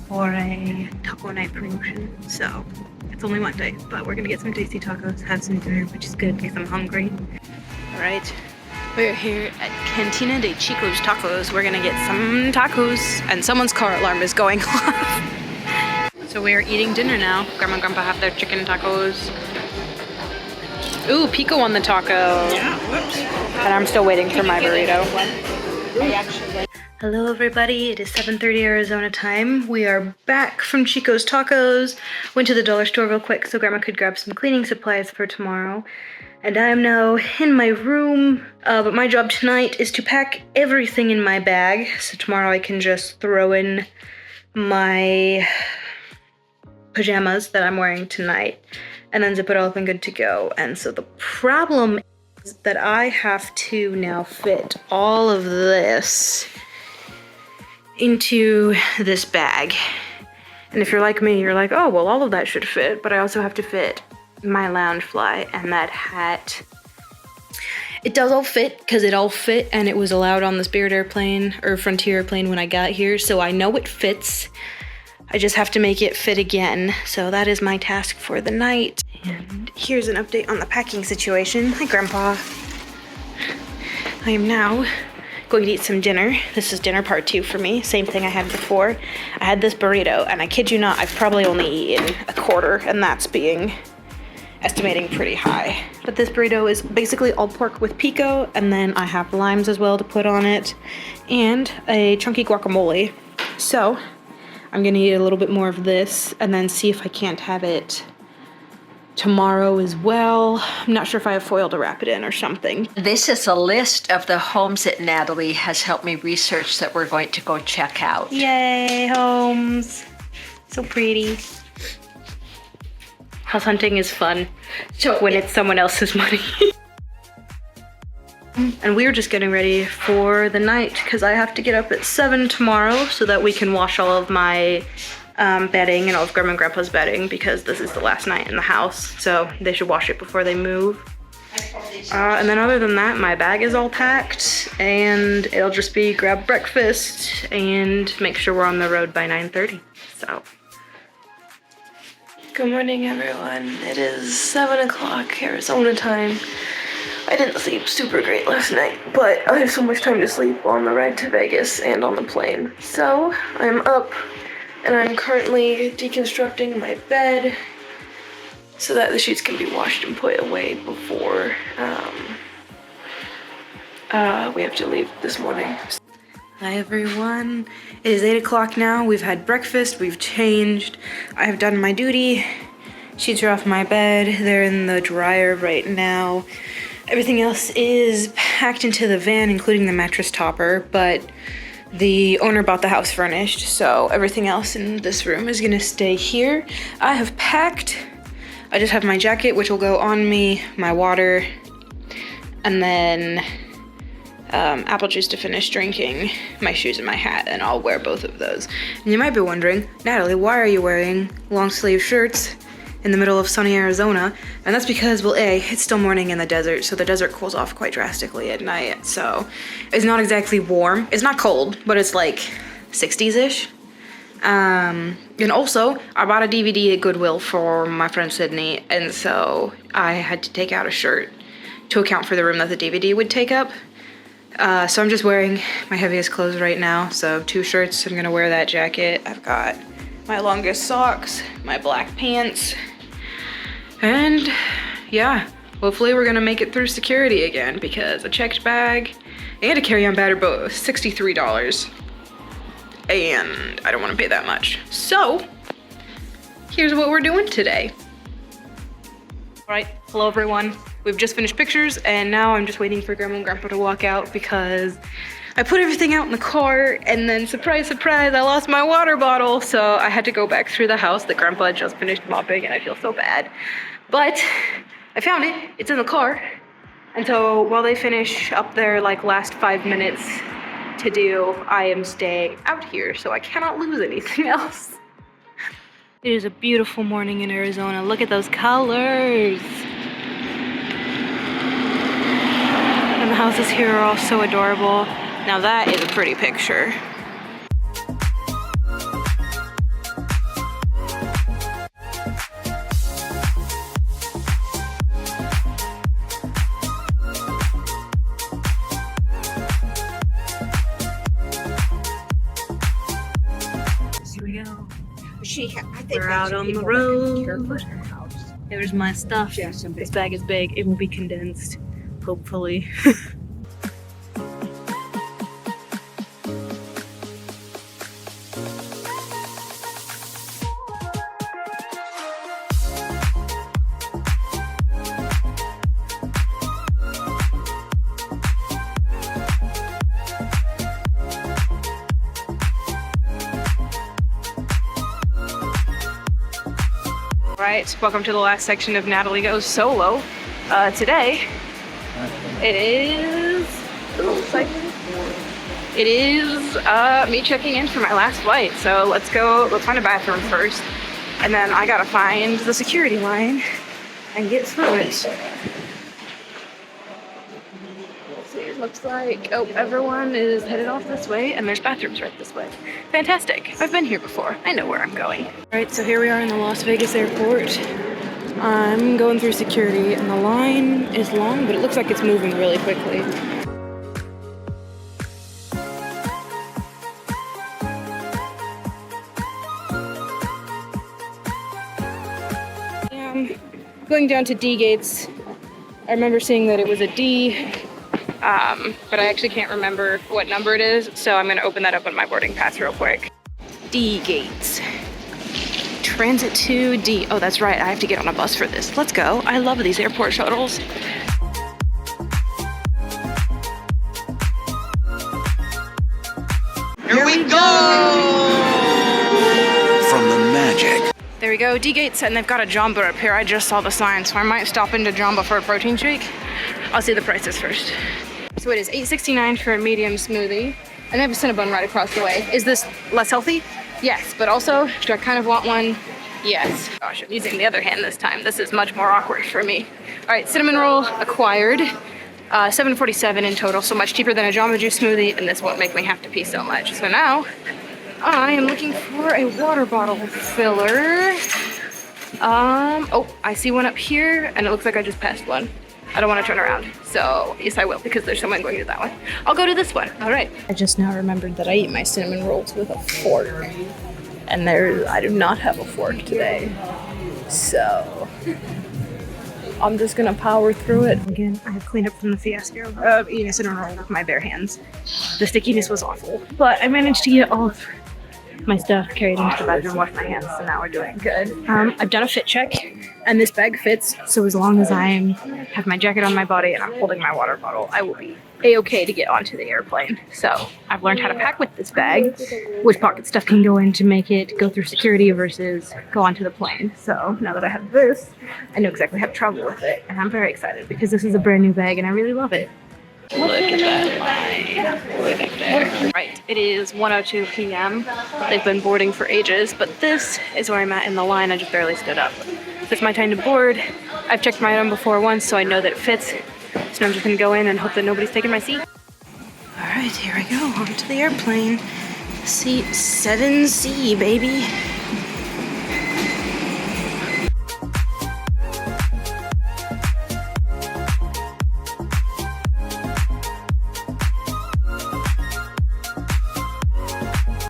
for a taco night promotion. So it's only Monday, but we're gonna get some tasty tacos, have some dinner, which is good because I'm hungry. All right, we're here at Cantina de Chico's Tacos. We're gonna get some tacos, and someone's car alarm is going off. So we are eating dinner now. Grandma and Grandpa have their chicken tacos. Ooh, pico on the taco. Yeah, whoops. And I'm still waiting for my burrito. Hello everybody, it is 7:30 Arizona time. We are back from Chico's Tacos. Went to the dollar store real quick so Grandma could grab some cleaning supplies for tomorrow. And I am now in my room, but my job tonight is to pack everything in my bag. So tomorrow I can just throw in my pajamas that I'm wearing tonight and then zip it all up and good to go. And so the problem is that I have to now fit all of this into this bag. And if you're like me, you're like, oh, well, all of that should fit, but I also have to fit my lounge fly and that hat. It does all fit because it all fit and it was allowed on the Spirit airplane or Frontier airplane when I got here, so I know it fits. I just have to make it fit again. So that is my task for the night. And here's an update on the packing situation. Hi, Grandpa. I am now going to eat some dinner. This is dinner part 2 for me. Same thing I had before. I had this burrito, and I kid you not, I've probably only eaten 1/4, and that's estimating pretty high. But this burrito is basically all pork with pico, and then I have limes as well to put on it, and a chunky guacamole. So I'm gonna eat a little bit more of this, and then see if I can't have it tomorrow as well. I'm not sure if I have foil to wrap it in or something. This is a list of the homes that Natalie has helped me research that we're going to go check out. Yay, homes. So pretty. House hunting is fun when it's someone else's money. And we're just getting ready for the night because I have to get up at 7 tomorrow so that we can wash all of my bedding and all of Grandma and Grandpa's bedding because this is the last night in the house, so they should wash it before they move. And then other than that, my bag is all packed and it'll just be grab breakfast and make sure we're on the road by 9:30. So. Good morning, everyone. It is 7 o'clock Arizona time. I didn't sleep super great last night, but I have so much time to sleep on the ride to Vegas and on the plane. So I'm up and I'm currently deconstructing my bed so that the sheets can be washed and put away before we have to leave this morning. Hi everyone, it is 8 o'clock now. We've had breakfast, we've changed, I have done my duty. Sheets are off my bed, they're in the dryer right now. Everything else is packed into the van, including the mattress topper, but the owner bought the house furnished, so everything else in this room is gonna stay here. I have packed, I just have my jacket, which will go on me, my water, and then apple juice to finish drinking, my shoes and my hat, and I'll wear both of those. And you might be wondering, Natalie, why are you wearing long sleeve shirts in the middle of sunny Arizona? And that's because, well, A, it's still morning in the desert, so the desert cools off quite drastically at night, so it's not exactly warm. It's not cold, but it's like 60s-ish. And also, I bought a DVD at Goodwill for my friend Sydney, and so I had to take out a shirt to account for the room that the DVD would take up. So I'm just wearing my heaviest clothes right now, so 2 shirts, I'm gonna wear that jacket. I've got my longest socks, my black pants, and yeah, hopefully we're gonna make it through security again because a checked bag and a carry-on bag are both $63, and I don't wanna pay that much. So, here's what we're doing today. All right, hello everyone. We've just finished pictures and now I'm just waiting for Grandma and Grandpa to walk out because I put everything out in the car, and then surprise, surprise, I lost my water bottle. So I had to go back through the house that Grandpa just finished mopping, and I feel so bad. But I found it. It's in the car. And so while they finish up their like last 5 minutes to do, I am staying out here, so I cannot lose anything else. It is a beautiful morning in Arizona. Look at those colors. And the houses here are all so adorable. Now that is a pretty picture. Here we go. I think We're out on the road. There's my stuff. This bag is big. It will be condensed, hopefully. Right, welcome to the last section of Natalie Goes Solo. Today, it is me checking in for my last flight. So let's find a bathroom first, and then I gotta find the security line and get through it. See, it looks like, oh, everyone is headed off this way, and there's bathrooms right this way. Fantastic. I've been here before. I know where I'm going. All right, so here we are in the Las Vegas airport. I'm going through security, and the line is long, but it looks like it's moving really quickly. Going down to D gates. I remember seeing that it was a D. But I actually can't remember what number it is, so I'm gonna open that up on my boarding pass real quick. D gates. Transit to D. Oh, that's right, I have to get on a bus for this. Let's go. I love these airport shuttles. Here we go! From the magic. There we go, D gates, and they've got a Jamba up here. I just saw the sign, so I might stop into Jamba for a protein shake. I'll see the prices first. So it is $8.69 for a medium smoothie, and they have a Cinnabon right across the way. Is this less healthy? Yes, but also, do I kind of want one? Yes. Gosh, I'm using the other hand this time. This is much more awkward for me. All right, cinnamon roll acquired. $7.47 in total, so much cheaper than a Jamba Juice smoothie, and this won't make me have to pee so much. So now, I am looking for a water bottle filler. Oh, I see one up here, and it looks like I just passed one. I don't want to turn around, so yes I will, because there's someone going to that one. I'll go to this one. All right. I just now remembered that I eat my cinnamon rolls with a fork, and I do not have a fork today, so I'm just gonna power through it. Again, I have cleaned up from the fiasco of eating a cinnamon roll with my bare hands. The stickiness was awful, but I managed to get all of my stuff carried into the bedroom, washed my hands, so now we're doing good. I've done a fit check, and this bag fits, so as long as I have my jacket on my body and I'm holding my water bottle, I will be a-okay to get onto the airplane. So I've learned how to pack with this bag, which pocket stuff can go in to make it go through security versus go onto the plane. So now that I have this, I know exactly how to travel with it, and I'm very excited because this is a brand new bag and I really love it. Look at that line way back there. Right, it is 1:02 p.m. They've been boarding for ages, but this is where I'm at in the line. I just barely stood up. So it's my time to board. I've checked my item before once, so I know that it fits. So I'm just gonna go in and hope that nobody's taking my seat. All right, here I go, onto the airplane. Seat 7C, baby.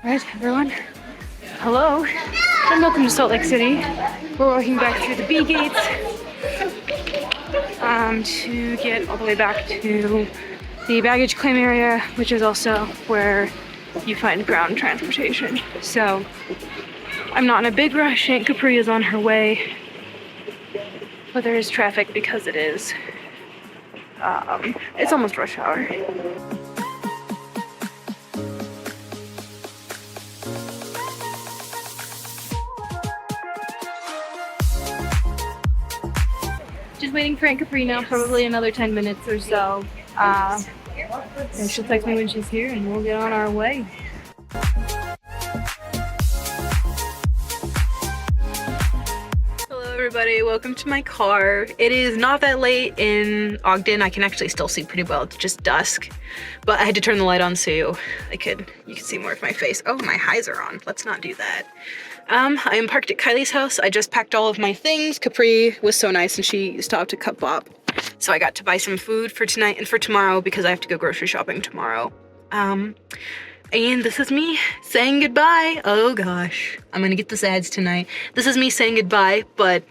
Alright, everyone. Hello, and welcome to Salt Lake City. We're walking back through the B gates to get all the way back to the baggage claim area, which is also where you find ground transportation. So I'm not in a big rush. Aunt Capri is on her way, but there is traffic because it is. It's almost rush hour. Just waiting for Aunt Capri now, probably another 10 minutes or so. And she'll text me when she's here and we'll get on our way. Hello everybody, welcome to my car. It is not that late in Ogden. I can actually still see pretty well, it's just dusk. But I had to turn the light on so you could see more of my face. Oh, my highs are on, let's not do that. I am parked at Kylie's house. I just packed all of my things. Capri was so nice and she stopped at Cup Bop. So I got to buy some food for tonight and for tomorrow because I have to go grocery shopping tomorrow. And this is me saying goodbye. Oh gosh, I'm gonna get the ads tonight. This is me saying goodbye, but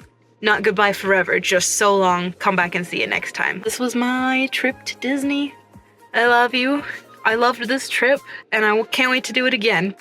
not goodbye forever, just so long. Come back and see you next time. This was my trip to Disney. I love you. I loved this trip and I can't wait to do it again.